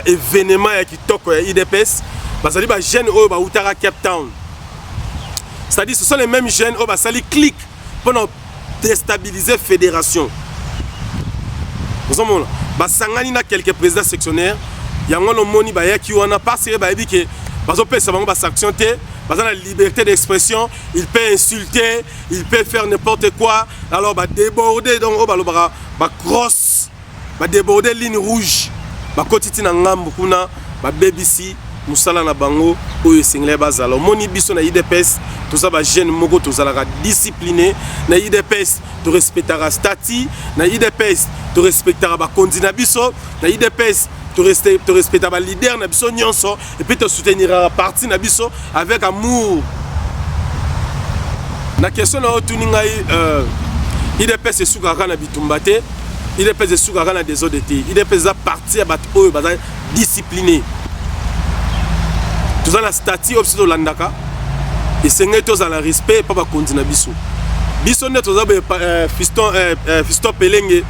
événement ya kitoko ya IDPS. Ba sali ba jeune o ba utara Cape Town. C'est-à-dire ce sont les mêmes jeunes o ba sali clic pour déstabiliser fédération. Vous avez ba sangani na quelques présidents sectionnaires. Yango no moni ba yaki wana passer ba bi ke bazo pesa bango ba sanction te. Dans la liberté d'expression, il peut insulter, il peut faire n'importe quoi. Alors, bah déborder donc bah cross, bah déborder ligne rouge, bah kotiti na ngambu kuna, bah BBC, musala na bango, oyo single base. Alors, moni biso na IDPS, tout ça bah jeune mogo, tout ça la discipliné. Na IDPS, tu respectera stati. Na IDPS, tu respectera bah kondina biso. Na IDPS, tu respectes le leader et puis tu soutiendras la partie avec amour. La question est IDPS est sous Garana Bitumbate, IDPS est sous Garana des autres. IDPS est parti à battre discipliné. Tout ça la statue au Landaka et c'est tous à la respect pour continuer biso. Biso net aux Fiston Pelenge.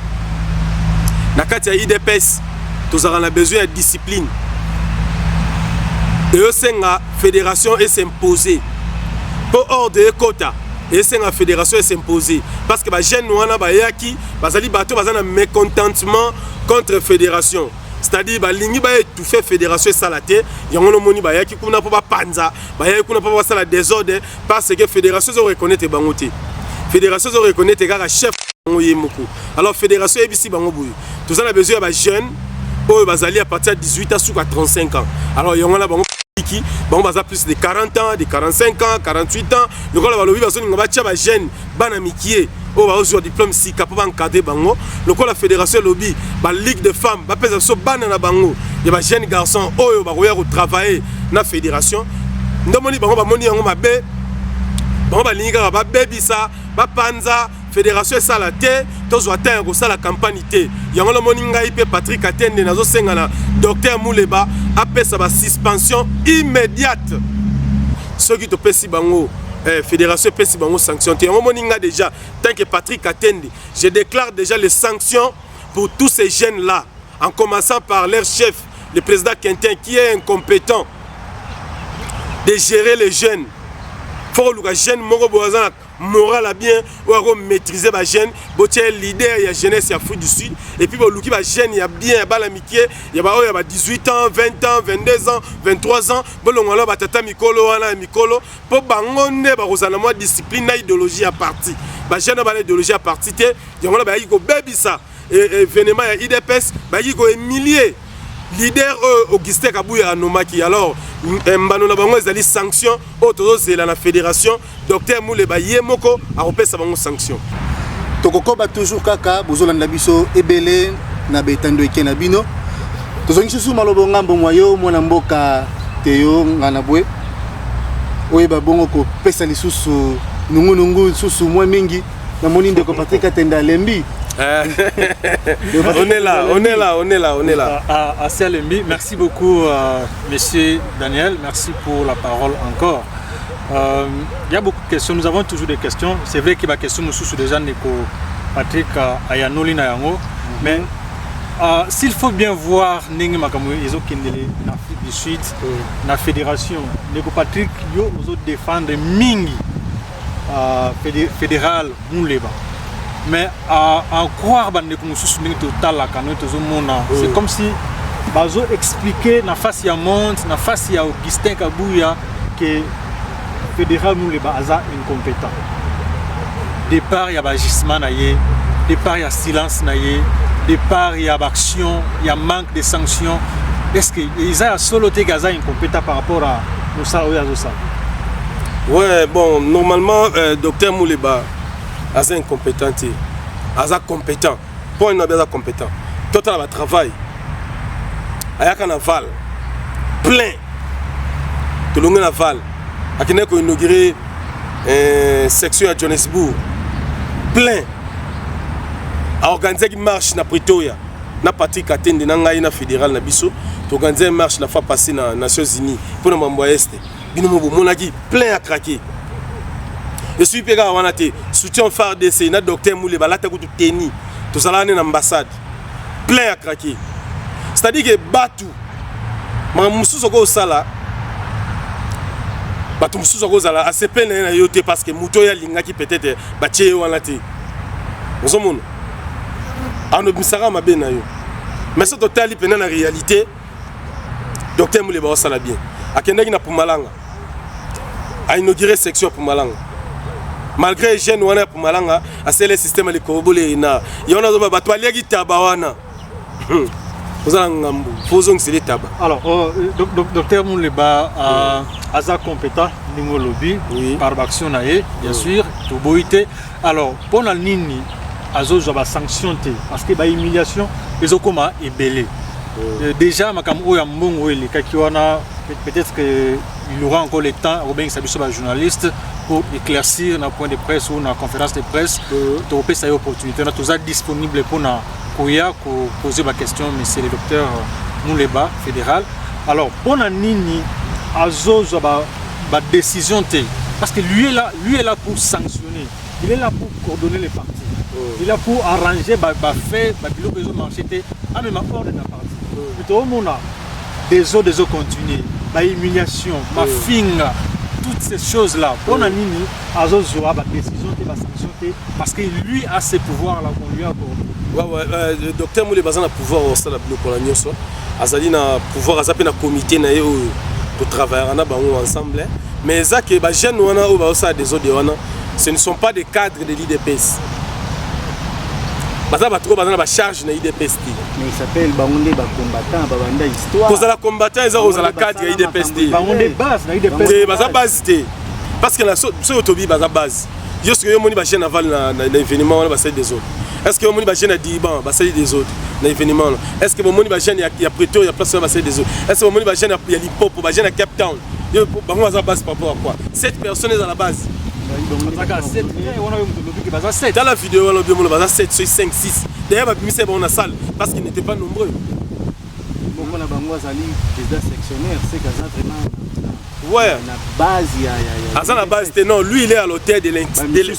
Na katia IDPS. Nous avons besoin de discipline. Et la fédération est s'imposer. Pour ordre de quota, et la fédération est s'imposer. Parce que les jeunes qui ont un mécontentement contre la fédération. c'est-à-dire balingi ba étouffer fédération salate yango no moni ba yaki kuna po ba panza ba yaki kuna po ba sala désordre parce que fédération zo reconnaître bango te fédération zo reconnaître kaka chef bango yemoko alors fédération ebisi bango boui tout ça a besoin ba jeunes oyo bazali à partir de 18 ans jusqu'à 35 ans alors yango na bango qui bango baza plus de 40 ans de 45 ans 48 ans le kola balobi bazo ninga ba tia ba jeune bana mikie o ba ozo diplôme si capable encadrer bango le kola fédération lobby ba ligue de femmes ba pesa so bana na bango ya ba jeune garçon oyo ba koya ko travailler na fédération ndomoni bango ba moni yango mabe bango ba linga ba bebisa ba panza fédération salate tozwa ta ko sala campagne te yango lo moni ngai pe Patrick Atende nazo senga na docteur Mouleba apesa ba suspension immédiate ceux qui te pesi bango fédération pesi bango sanction te yango moni nga déjà tant que Patrick Atende je déclare déjà les sanctions pour tous ces jeunes là en commençant par leur chef le président Quentin qui est incompétent de gérer les jeunes faut que les jeunes moko boazana moral à bien ou maîtriser ba jeune botier leader ya jeunesse ya Afrique du Sud et puis bo luki ba jeune ya bien ba la mikie ya ba 18 ans 20 ans 22 ans 23 ans bolongolo ba tata mikolo wana mikolo po bango ne ba kozana mo discipline na idéologie à parti ba jeune ba idéologie à parti te yango ba yiko bebisa événement ya IDPS ba yiko humilier leader Augustin Kabuya Anomaki alors mbano na bango ezali sanction otozo zela na fédération docteur Mouleba yemoko a repesa bango sanction tokoko ba toujours kaka bozolanda biso ebele na betando ekena bino tozongi susu malobo ngambo moyo mwana mboka Théo Nganabwe oyeba bongo ko pesa lisusu nungu susu mwa mingi na moni ndeko Patrick Atenda lembi. On est là. Assez Lembi, merci beaucoup monsieur Daniel, merci pour la parole encore. Il y a beaucoup de questions, nous avons toujours des questions. C'est vrai qu'il y a des questions sous déjà Neko Patrick Ayanoli Nayango, mais s'il faut bien voir Nengi Makamu Ezo Kendele na Afrique du Sud, na fédération, Neko Patrick yo ozo défendre mingi fédéral Mouleba. Mais à croire que c'est comme si Bazo expliquait na face ya Monte, na face ya Augustin Kabuya que fédéral nous les baza incompétent. Départ il y a agissement naie, départ il y a silence naie, départ il y a action, il y a manque de sanctions. Est-ce que ils a solo té gaza incompétent par rapport à Moussa ou Azosa? Ouais, bon, normalement docteur Mouleba Aza incompétent, Aza compétent. Pour une Aza compétent. Total va travail. Ayaka naval plein. Tout le monde naval. Akine ko inauguré section à Johannesburg. Plein. A organiser une marche na Pretoria. Na Patrick Atende na ngai na fédéral na biso. To organiser une marche la fois passée na Nations Unies pour na mambo est. Bino mo monaki plein à craquer. Je suis pega wanate soutien phare DC na docteur Mouleba la takutu teni to sala na ambassade plein à craquer c'est-à-dire que batu ma mususo ko sala batu mususo ko sala assez peine na yote parce que muto ya linga ki peut-être batie wanate ozomona ano bisara mabe na yo mais ce total pena na réalité docteur Mouleba o sala bien akendaki na Pumalanga a inauguré section Pumalanga. Malgré les jeunes wana pour malanga c'est le système de corroborer na yona zo ba twali ki tabawana ozala ngambu fozong c'est les tabac. Alors docteur Mouleba aza compétent ningo lobby par action nae bien sûr to boité alors pour la nini azo zo ba sanction te parce que ba humiliation ezokoma ebelé déjà makam oya mbongo ele kakiwana peut-être que il aura encore le temps au bien que ça soit un journaliste pour éclaircir dans point de presse ou dans conférence de presse tu peux cette opportunité là tout disponible pour poser ma question monsieur le docteur Mouleba fédéral alors pour nini azo ba décision te parce que lui est là pour sanctionner il est là pour coordonner les partis il est là pour arranger ba fait ba bilo besoin marcher te à même ordre de la partie plutôt mon des eaux continuer ma humiliation ma finga toutes ces choses là pour nini azo zoa ba décision te ba sanction te parce que lui a ces pouvoirs là qu'on lui a accordé Le docteur Moulé Bazan a pouvoir au sein de la Nyonso. Azali na pouvoir azaper na comité na yo pour travailler ensemble. Mais ça que les jeunes des autres, ce ne sont pas des cadres de l'IDPS. Parce que trop de charge de l'IDPS. Mais il s'appelle Baoundé combattant, Babanda histoire. Pour la combattant, ils ont la cadre de l'IDPS. Baoundé base, l'IDPS. Parce que la autobie base base. Juste que les jeunes avant l'événement, des autres. Est-ce que les jeunes à Diban, des autres l'événement? Est-ce que les jeunes il y a Préto, il y a place des autres? Est-ce que les jeunes il y a Lipo, les jeunes à Cape Town? Base par rapport à quoi? 7 personnes à la base. Dans la vidéo, on a 7, 5, 6. D'ailleurs, on a mis dans la salle parce qu'ils n'étaient pas nombreux. Ouais. À la base, non, lui il est à l'hôtel de l'Institut.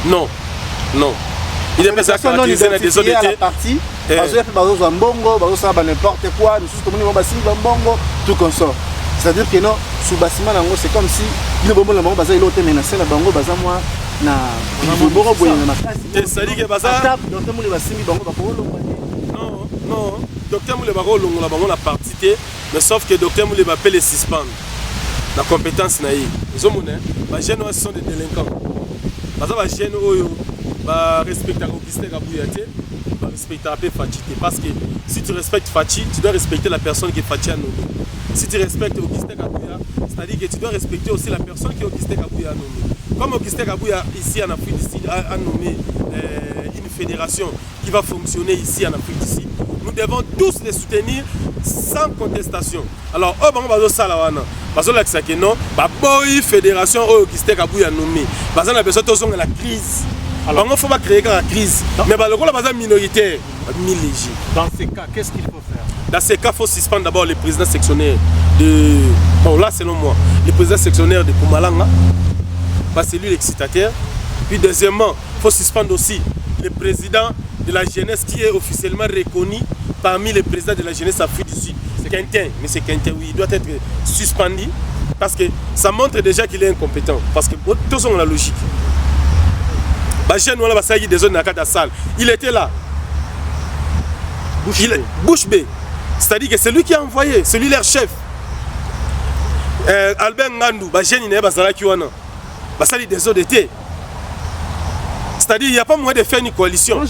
Non, non. Il est pas caractérisé dans des autres parties. N'importe quoi, tout comme ça. C'est-à-dire que non, sous bâtiment c'est comme si il est menacé la bango baza moi na non, non, docteur Moulé Baro longo la bango la partie mais sauf que docteur Moulé va appeler les suspendre. La compétence naïe. Les hommes les jeunes sont des délinquants. Baza ba jeunes oyo ba respecter Augustin Kabouyate, ba respecter Fachi parce que si tu respectes Fachi, tu dois respecter la personne qui est Fachi à nous. Si tu respectes Augustin Kabouya, c'est-à-dire que tu dois respecter aussi la personne qui est Augustin Kabouya a nommé. Comme Augustin Kabouya ici en Afrique du Sud a nommé une fédération qui va fonctionner ici en Afrique du Sud, nous devons tous les soutenir sans contestation. Alors, on va faire ça là, parce que non, la fédération Augustin Kabouya a nommé, parce qu'on a besoin de la crise. Alors, il ne faut pas créer la crise. Mais le rôle est minoritaire. Dans ces cas, qu'est-ce qu'il faut faire? Dans ces cas, il faut suspendre d'abord les présidents sectionnaires de... Bon, là, selon moi, les présidents sectionnaires de Pumalanga, parce que c'est lui l'excitateur. Puis, deuxièmement, il faut suspendre aussi le président de la jeunesse qui est officiellement reconnu parmi les présidents de la jeunesse Afrique du Sud. C'est Quentin, mais c'est Quentin, oui, il doit être suspendu parce que ça montre déjà qu'il est incompétent. Parce que tous sont dans la logique. Il était là. Bouche B. C'est-à-dire que c'est lui qui a envoyé, c'est lui leur chef. Albert Ngandou, il n'est pas là qui est des autres d'été. C'est-à-dire qu'il n'y a pas moyen de faire une coalition.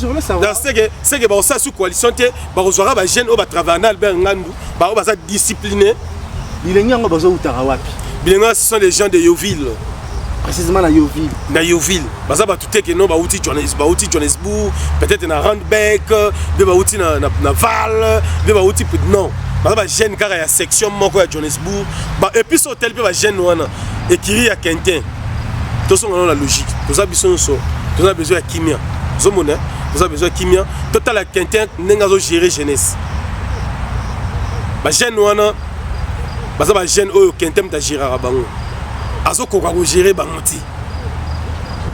C'est que ça sous coalition, il aura des jeunes qui travaillent Albert Ngandou, qui sont disciplinés. Ce sont les gens de Yoville. Précisément à Yoville. Na Yoville. Parce que non, Johannesburg, peut-être na Randbeck, na Val, non. Parce que jeune car il y a section moko à Johannesburg. Et puis sur tel peu jeune wana et qui à Quentin. Tout ça on a la logique. Nous avons besoin de Kimia. Nous avons besoin de Kimia. Total à Quentin n'enga gérer jeunesse. Ba jeune wana parce que jeune au Quentin ta gérer bango. Azo ko gérer bangoti.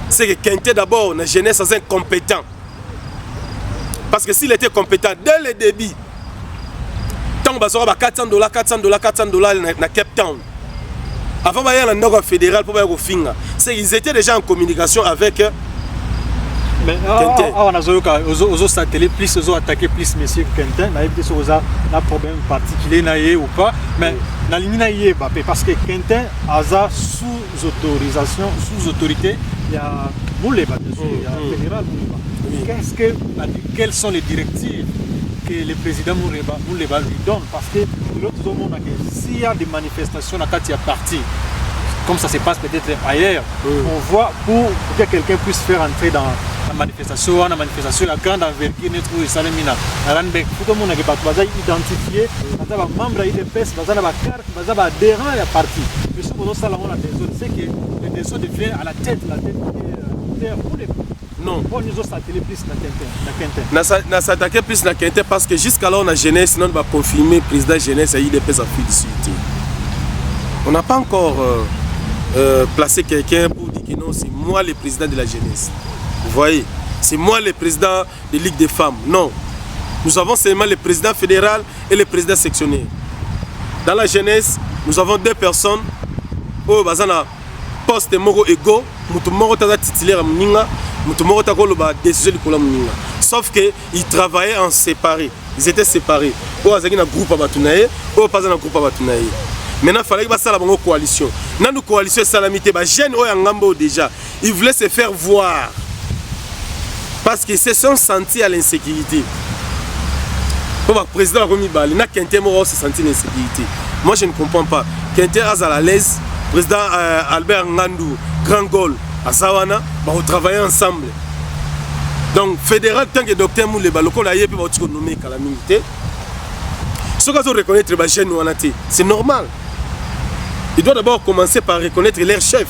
C'est que Quentin d'abord la jeunesse est incompétent. Parce que s'il était compétent dès le début, tant que $400, $400 na Cape Town. Avant d'aller à la fédérale pour aller au Finga, ils étaient déjà en communication avec mais on a aux satellites plus aux attaquer plus monsieur Quentin, na été sur un problème particulier ou pas, mais na ligne naïe parce que Quentin a sous autorisation, sous autorité, il y a Mouleba, il y a fédéral Mouleba. Quelles sont les directives que le président Mouleba lui donne? Parce que l'autre monde s'il y a des manifestations à Katia parti, comme ça se passe peut-être ailleurs, on voit pour que quelqu'un puisse faire entrer dans la manifestation, la grande envergure, et Salemina, Ranbeck, tout le monde a identifié, membre de l'IDPS, il y a adhérent à la partie. Mais ce qu'on c'est que les décisions deviennent à la tête pour les. Non. On nous a s'attaqué plus na Quentin. On a s'attaqué plus na Quentin parce que jusqu'à là on a jeunesse, on va confirmer président jeunesse à l'IDPS Afrique du Sud. On n'a pas encore placé quelqu'un pour dire que non, c'est moi le président de la jeunesse. Vous voyez, c'est moi le président de Ligue des femmes. Non. Nous avons seulement le président fédéral et le président sectionnaire. Dans la jeunesse, nous avons 2 personnes. Oh, bazana poste moko ego, mutu moko taza titulaire mninga, mutu moko ta ko loba décision likola mninga. Sauf que ils travaillaient en séparé. Ils étaient séparés. Oh, azaki na groupe abatunaye, oh pas na groupe abatunaye. Maintenant, il fallait que ça la coalition. Dans nos coalitions salamité, les jeunes ont déjà, ils voulaient se faire voir. Parce qu'ils se sont sentis à l'insécurité. Pour le président Romi-Bali, il y a quelqu'un qui se sentit l'insécurité. Moi, je ne comprends pas. Quelqu'un est à l'aise, le président Albert Ngandou, Grand Gaulle, à Sawana, on travaille ensemble. Donc, fédéral, tant que le docteur Mouleba, le col a été nommé calamité. Ce qu'ils ont reconnaître les jeunes, c'est normal. Ils doivent d'abord commencer par reconnaître leur chef.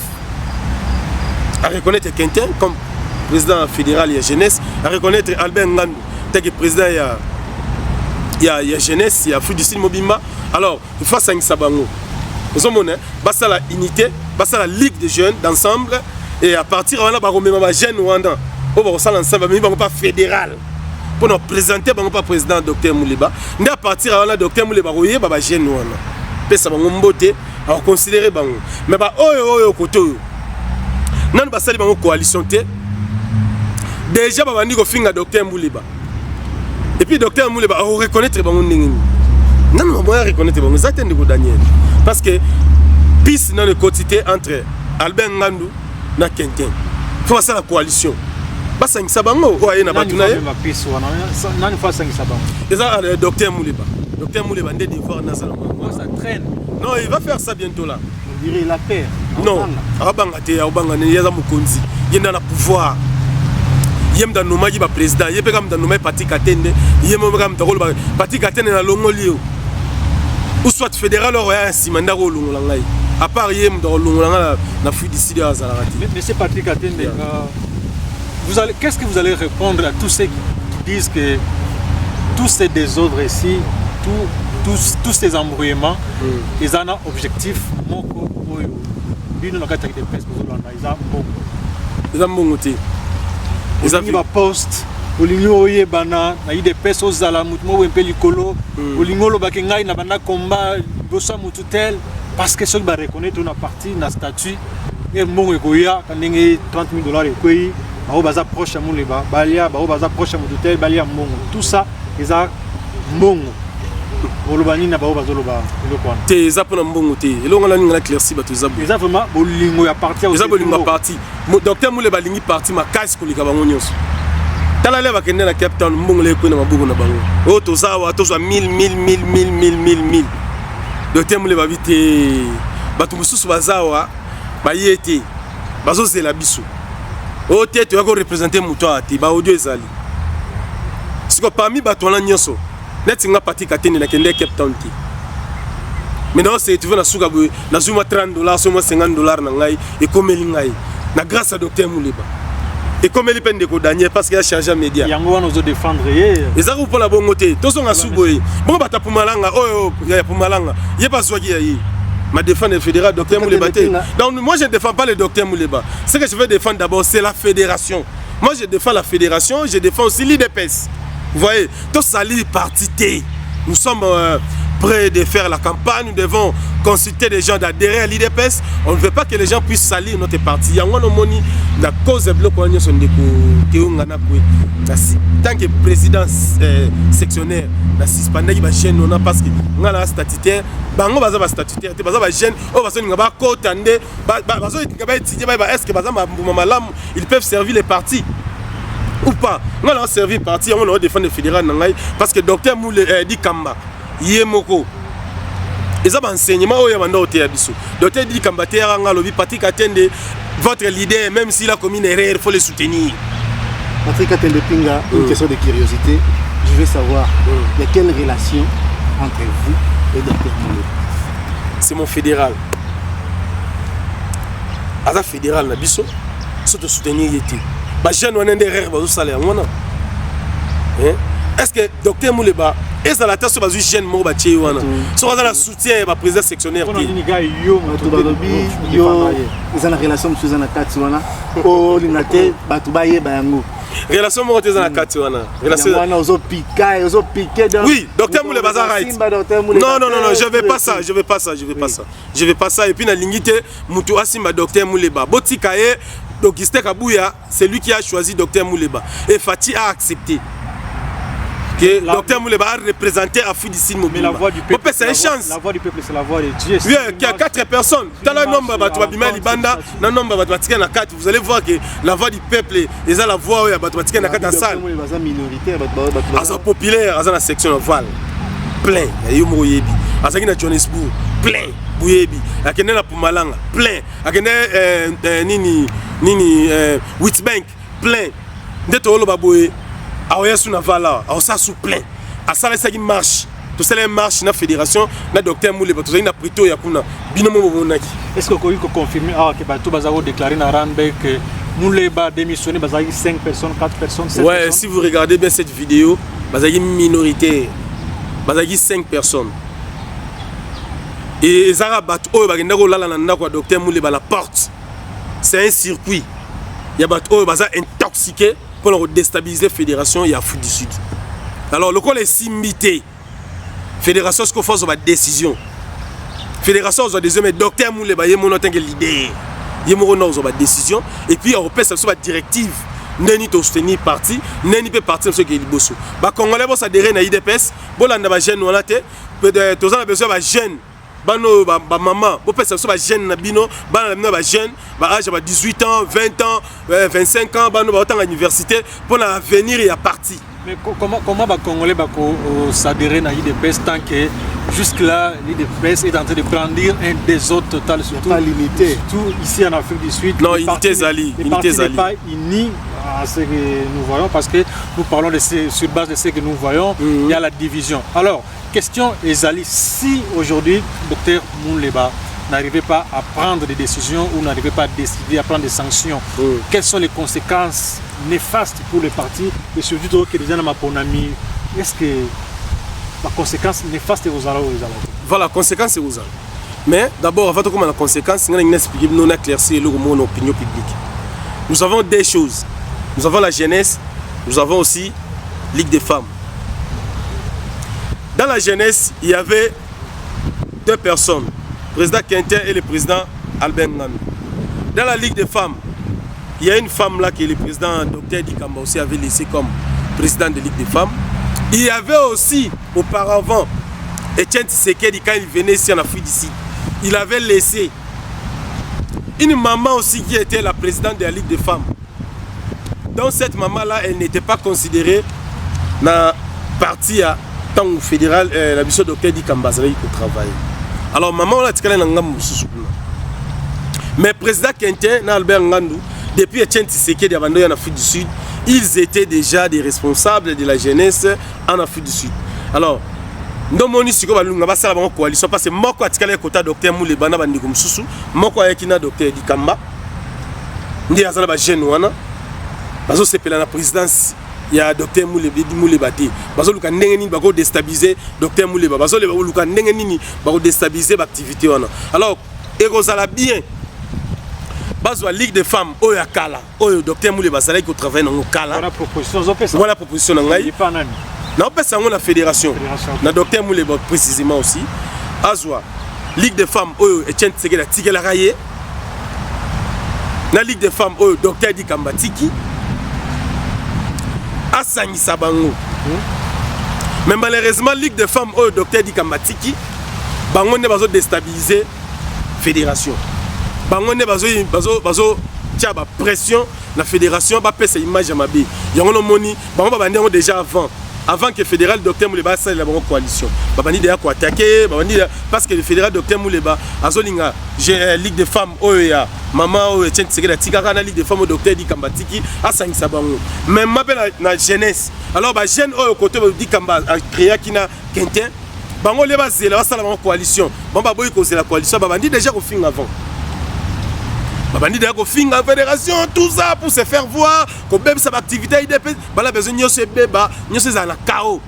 À reconnaître Quentin comme président fédéral et jeunesse, à reconnaître Albert Ngandou, tant que président il y a jeunesse, il y a Fruit du Sud Mobimba. Alors, il faut s'en sabango. Vous savez, c'est la unité, c'est la ligue de jeunes d'ensemble. Et à partir de là, on va jeunes Rwanda. On va ensemble, mais on va pas fédéral. Pour nous présenter, on va pas président Dr Mouleba. Mais à partir de là, Dr Mouleba, on va pas jeunes Rwanda. Puis ça va nous beauté, on va considérer. Mais oh, côté. Nous allons passer une coalition. Déjà, on va dire que Dr Mouleba. Et puis Dr Mouleba, on va reconnaître les gens. Non, on va reconnaître les gens. C'est Daniel. Parce que, piste dans le quotidien entre Albert Ngandou et Quentin. Il faut passer la coalition. Basa Nsabango, ou Aïna Batunaye. Et ça, Dr Mouleba. Dr Mouleba, il devoir ça traîne. Non, il va faire ça bientôt là. On dirait la paix. Non, Abangate, Abangane, il y a un Mukonzi. Il y a un pouvoir. Il y a un nommé président, il y a un nommé Pati Katende, il y a un nommé Pati Katende dans Longolio. Ou soit fédéral, ou un Simanda Longolangay. À part, il y a un Longolanga, la fuite d'ici de Hazarati. Mais c'est Pati Katende. Qu'est-ce que vous allez répondre à tous ceux qui disent que tous ces désordres ici, tous ces embrouillements, ils ont un objectif. Ils ont bon côté. Ils ont un poste. Olingo yebana na ide peso zala mutmo wempeli kolo olingo lo bakengai na banda combat bosa mututel parce que ceux qui va reconnaître une partie na statut et mon ekoya kanenge $30,000 ekoyi ba baza proche mon leba balia ba baza proche mututel balia mongo tout ça ils a mongo olobani na ba bazo loba elokwana te za pona mbongo te elonga la ninga clairci ba to za ils a vraiment bolingo ya parti ils a bolingo parti docteur Mouleba lingi parti ma casse ko lika bango nyonso. Tala leva kende na Cape Town mbongo le ko na mabugo na bango. O to zawa to za 1000. Docteur Mouleba vite batu mususu bazawa ba yete bazo zela biso. O te to yako représenter muto ati ba audio ezali. Siko parmi batu na nyonso net nga parti katene na kende Cape Town ti. Maintenant c'est tu veux na suka bo na zuma $30 soma $50 na ngai e komeli ngai na grâce à docteur Mouleba. Et comme il peine de Daniel parce qu'il a changé les médias. Il y a un gens qui défendre. Et ça vous pour la bonne côté. Tous sont à Souboy. Bon, bah, t'as pour Malanga. Oh, il y a pour Malanga. Il n'y a pas ce qu'il y a. Ma défense est fédérale, docteur Mouleba. Donc, moi, je ne défends pas le docteur Mouleba. Ce que je veux défendre d'abord, c'est la fédération. Moi, je défends la fédération, je défends aussi l'IDPS. Vous voyez, tous salis partis. Nous sommes prêts de faire la campagne, nous devons consulter les gens d'adhérer à l'IDPS. On ne veut pas que les gens puissent salir notre parti. Il y a la cause de bloc tant que président sectionnaire, la suspendé qui va gêner parce que on a un statutaire, bango baza ba statutaire, te baza ba gêne, o baza ngaba kotande, bazo ngaba étudier ba est-ce que baza malam, ils peuvent servir les partis ou pas. On a servi parti, on a défendre le fédéral parce que docteur Moulé dit Kamba Yemoko. Et ça, enseignement, docteur dit Kamba Patrick Katende, votre leader, même s'il a commis une erreur, il faut le soutenir. Patrick Katende Pinga, une question de curiosité. Je veux savoir, il y a quelle relation entre vous et docteur Moulé? C'est mon fédéral. Aza fédéral, Nabiso, c'est de soutenir Yeti. Est-ce que docteur Mouleba est à la tête sur la jeune Moba Tchéouana sur la soutien et président sectionnaire? Ils ont une relation avec Susanna Katsuana. Oh, l'inaté, Batubaye, Bayango. relation moko te na kati wana relation wana ozo piquer dans oui docteur Moule baza right non je vais pas ça je vais pas ça et puis na lingite mutu asimba docteur Mouleba botika ye Augustin Kabouya c'est lui qui a choisi docteur Mouleba et Fati a accepté que docteur Mouleba a représenté Afrique du Sud Mobile. Mais la voix du peuple, c'est une chance. La voix du peuple, c'est la voix de Dieu. Oui, il y a 4 personnes. Dans le nombre de Libanda, dans le nombre de 4, vous allez voir que la voix du peuple est la voix de 4 dans la salle. C'est populaire, dans la section de Val. Plein. Il y a eu Azaki na Johannesburg. Plein. Bouyebi. Il y a Pumalanga. Plein. Il y a Witbank. Plein. Ndetolo Baboué. Aoya sous navala, aosa sous plein. À ça les qui marche. Tout ça les marche na fédération, na docteur Mouleba, tout ça na prito yakuna. Binomo bonaki. Est-ce que vous pouvez confirmer que Batou Bazaro déclaré dans Ranbe que Mouleba démissionné Bazari 5 personnes, 4 personnes, 7 ouais, personnes. Si vous regardez bien cette vidéo, Bazari minorité. Bazari 5 personnes. Et Zara Batou bagendako la na kwa docteur Mouleba la porte. C'est un circuit. Il y a Batou Bazar intoxiqué. Pour déstabiliser la fédération et Afrique du Sud. Alors, le col est simité. Fédération, ce qu'on fait, c'est une décision. Fédération, c'est des hommes, docteur Mouleba, il y a l'idée. Il y a une décision. Et puis, on peut faire une directive. Neni to soutenir parti, neni peut partir ce qui est liboso. Ba Congolais, ça adhéré à IDPS. Bon, là, on a jeune, on a été. Tous on a besoin de jeunes. Bano ba maman bo pesa so ba jeune na bino bana na jeune ba âge ba 18 ans 20 ans 25 ans bano ba autant à l'université pour l'avenir et à parti. Mais comment ba Congolais ba s'adhérer à l'IDPS tant que jusque là l'IDPS est en train de prendre un désordre total surtout limité surtout ici en Afrique du Sud. Non, unité Zali, unité Zali. Pas unis à ce que nous voyons parce que nous parlons sur base de ce que nous voyons, il y a la division. Alors question Ezali, si aujourd'hui Dr Mouleba n'arrivait pas à prendre des décisions ou n'arrivait pas à décider à prendre des sanctions, quelles sont les conséquences néfastes pour le parti et surtout que les gens n'ont ami, est-ce que la conséquence néfaste est aux alaux? Voilà, la conséquence est aux alaux. Mais d'abord, avant de commencer la conséquence, nous allons expliquer, nous allons éclaircir l'opinion publique. Nous avons des choses. Nous avons la jeunesse, nous avons aussi Ligue des femmes. Dans la jeunesse, il y avait 2 personnes, le président Quentin et le président Albert Ngandou. Dans la Ligue des femmes, il y a une femme là que le président Dr Dikamba aussi avait laissé comme président de la Ligue des femmes. Il y avait aussi auparavant Etienne Tshisekedi quand il venait ici en Afrique du Sud. Il avait laissé une maman aussi qui était la présidente de la Ligue des femmes. Donc cette maman-là, elle n'était pas considérée dans la partie à tant fédéral, la mission de Dr Dikamba pour travailler. Alors maman, on a dit qu'elle est en mais président Quentin, Albert Ngandou, depuis Etienne Tshisekedi en Afrique du Sud, ils étaient déjà des responsables de la jeunesse en Afrique du Sud. Alors, nous avons dit que nous avons une coalition parce que moi, je suis le côté Dr Mouleba, moi, je suis le Dr Dikamba, nous avons des jeunes, c'est la présidence. Il y a Dr Mouleba. Parce que nous avons déstabilisé Dr Mouleba. Parce que nous avons déstabilisé l'activité. Alors, il y a bien. La Ligue des femmes, il y a Kala. Le Dr Mouleba, c'est là qu'il travaille dans le Kala. Voilà la proposition. Il pas la fédération. Le Dr Mouleba précisément aussi. Azwa, Ligue des femmes, Etienne Tshisekedi la raillé. La Ligue des femmes, Dr Dikamba Tiki. Asani Sabango. Mais malheureusement, la Ligue des femmes, Dr Dikamba Tiki, Bango ne va déstabiliser la fédération. Bango ne va pression la fédération, va faire cette image à ma vie. Il y a un moni, Bango va déjà avant que le fédéral Dr Mouleba soit la coalition. Babani déjà quoi attaquer, parce que le fédéral Dr Mouleba azolinga j'ai Ligue des femmes oya maman Etienne Tshisekedi tikaka na Ligue des femmes Dr Dikamba Tiki asangisa bango. Même m'appelle la jeunesse. Alors ba jeune oyo côté Dikamba a créé kina Quentin. Bango le bazela basala la coalition. Bon ba boy cause la coalition babandi déjà au fin avant. Babandi déjà au fin en fédération tout ça pour se faire voir comme même sa activité IDP bala besoin de se beba nyo se za na chaos.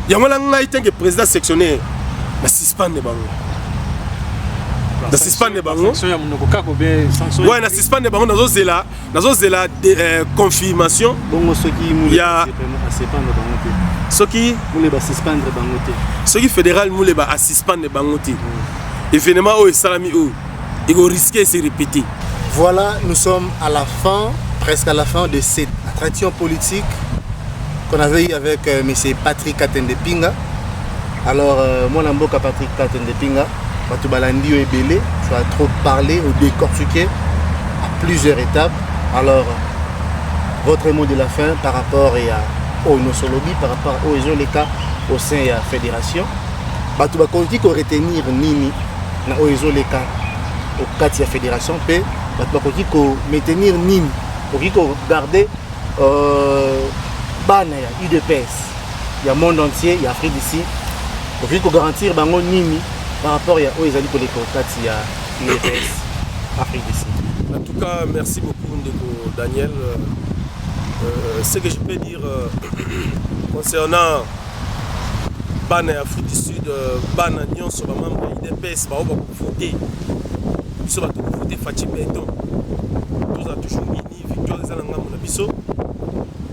Yango la nga itenga président sectionnaire na suspendre bango. na suspendre bango sanction ya monoko kako be sanction ouais na suspendre bango nazo zela confirmation bongo soki mule ya a suspendre bango te soki mule ba suspendre bango te soki fédéral mule ba a suspendre bango te événement o salami o il va risquer de se répéter. Voilà, nous sommes à la fin, presque à la fin de cette attraction politique qu'on avait eu avec M. Patrick Katende Pinga. Alors, mon amboka Patrick Katende Pinga, Batubalandi et Belé, tu as trop parlé ou décortiqué à plusieurs étapes. Alors, votre mot de la fin par rapport à Onosolobi, par rapport aux les cas au sein de la fédération. Batubakonti qu'on retenir Nini, na les cas au cas de la fédération, puis qu'on maintenir Nini, pour qu'on garde Bana, UDPS, il y a le monde entier, il y a l'Afrique d'ici, pour qu'on garantir Bango Nini par rapport à aux alliés pour les cas de UDPS, Afrique d'ici. En tout cas, merci beaucoup Ndeko Daniel. Ce que je peux dire concernant Bana Afrique du Sud, Bana Nyon sur les membres de l'IDPS, on va voter. Ils va voter Fatih Béton. Tous ont toujours gagné, victoire des Alangam na biso.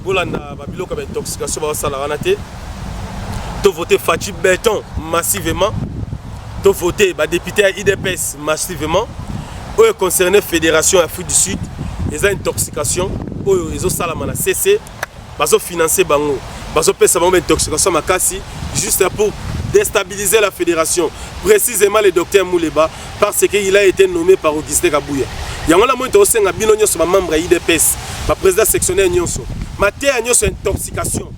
Bolanda babilo comme intoxication ba sala ranate. To voter Fatih Béton massivement. To voter ba député à IDPS massivement. Eux concernés Fédération Afrique du Sud, ils ont intoxication. Eux ils ont salama na CC. Bazo financer bango. Bazo pesa bango intoxication makasi juste pour déstabiliser la fédération, précisément le docteur Mouleba, parce qu'il a été nommé par Augustin Kabouya. Il y a un moment où il y a un membre de l'IDPS, le président sectionnaire Nyonso. Maté a une intoxication.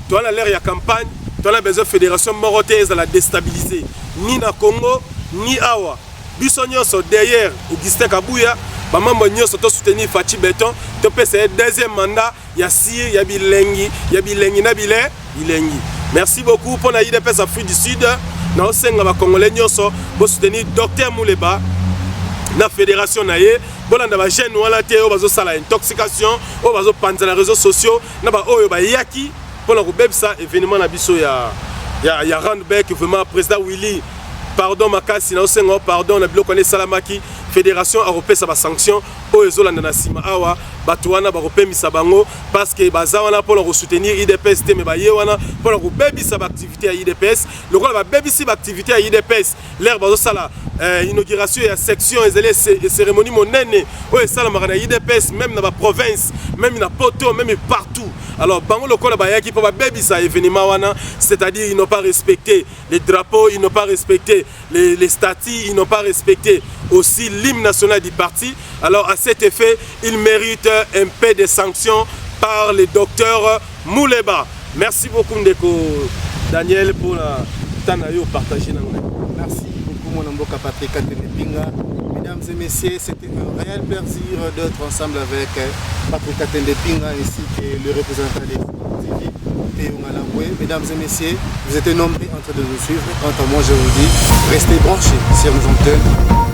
Tu as l'air de campagne, tu as besoin de fédération morotaise à la déstabiliser. Ni na Congo, ni Awa. Bisson Nyonso derrière Augustin Kabouya, membre Nyonso to soutenir Fatih Béton, tu peux essayer deuxième mandat, il y a Sir, il y a Bilengi, il y a Bilengi, Bilengi. Merci beaucoup pour la IDPS Afrique du Sud. Nous avons Congolais pour soutenir Dr Mouleba, la fédération naie. Bon, on a jeune wala te o bazo sala intoxication, o bazo panza les réseaux sociaux, na ba oyo ba yaki pour le bébé ça événement na biso ya Randbeck vraiment président Willy. Pardon makasi na osengo pardon na biloko ne salamaki fédération européenne ça ba sanction o ezolanda na sima awa bato wana ba kopemisa bango parce que baza wana pour le soutenir IDPS te me ba ye wana pour le bebisa ba activité à IDPS le quoi ba bebisi ba activité à IDPS l'air bazo sala inauguration et section et cérémonie monene o sala makana IDPS même dans la province même na poto même partout. Alors bango le quoi ba yaki pour ba bebisa événement wana c'est-à-dire ils n'ont pas respecté les drapeaux, ils n'ont pas respecté les statuts, ils n'ont pas respecté aussi l'hymne national du parti. Alors à cet effet, ils méritent un peu de sanctions par le docteur Mouleba. Merci beaucoup Ndeko Daniel pour la Tanayo partagé. Merci beaucoup mon amboka Patrick Katende Pinga. Mesdames et messieurs, c'était un réel plaisir d'être ensemble avec Patrick Katende Pinga ainsi que le représentant des TV. Mesdames et messieurs, vous êtes nombreux en train de nous suivre. Quant à moi, je vous dis, restez branchés sur nos antennes.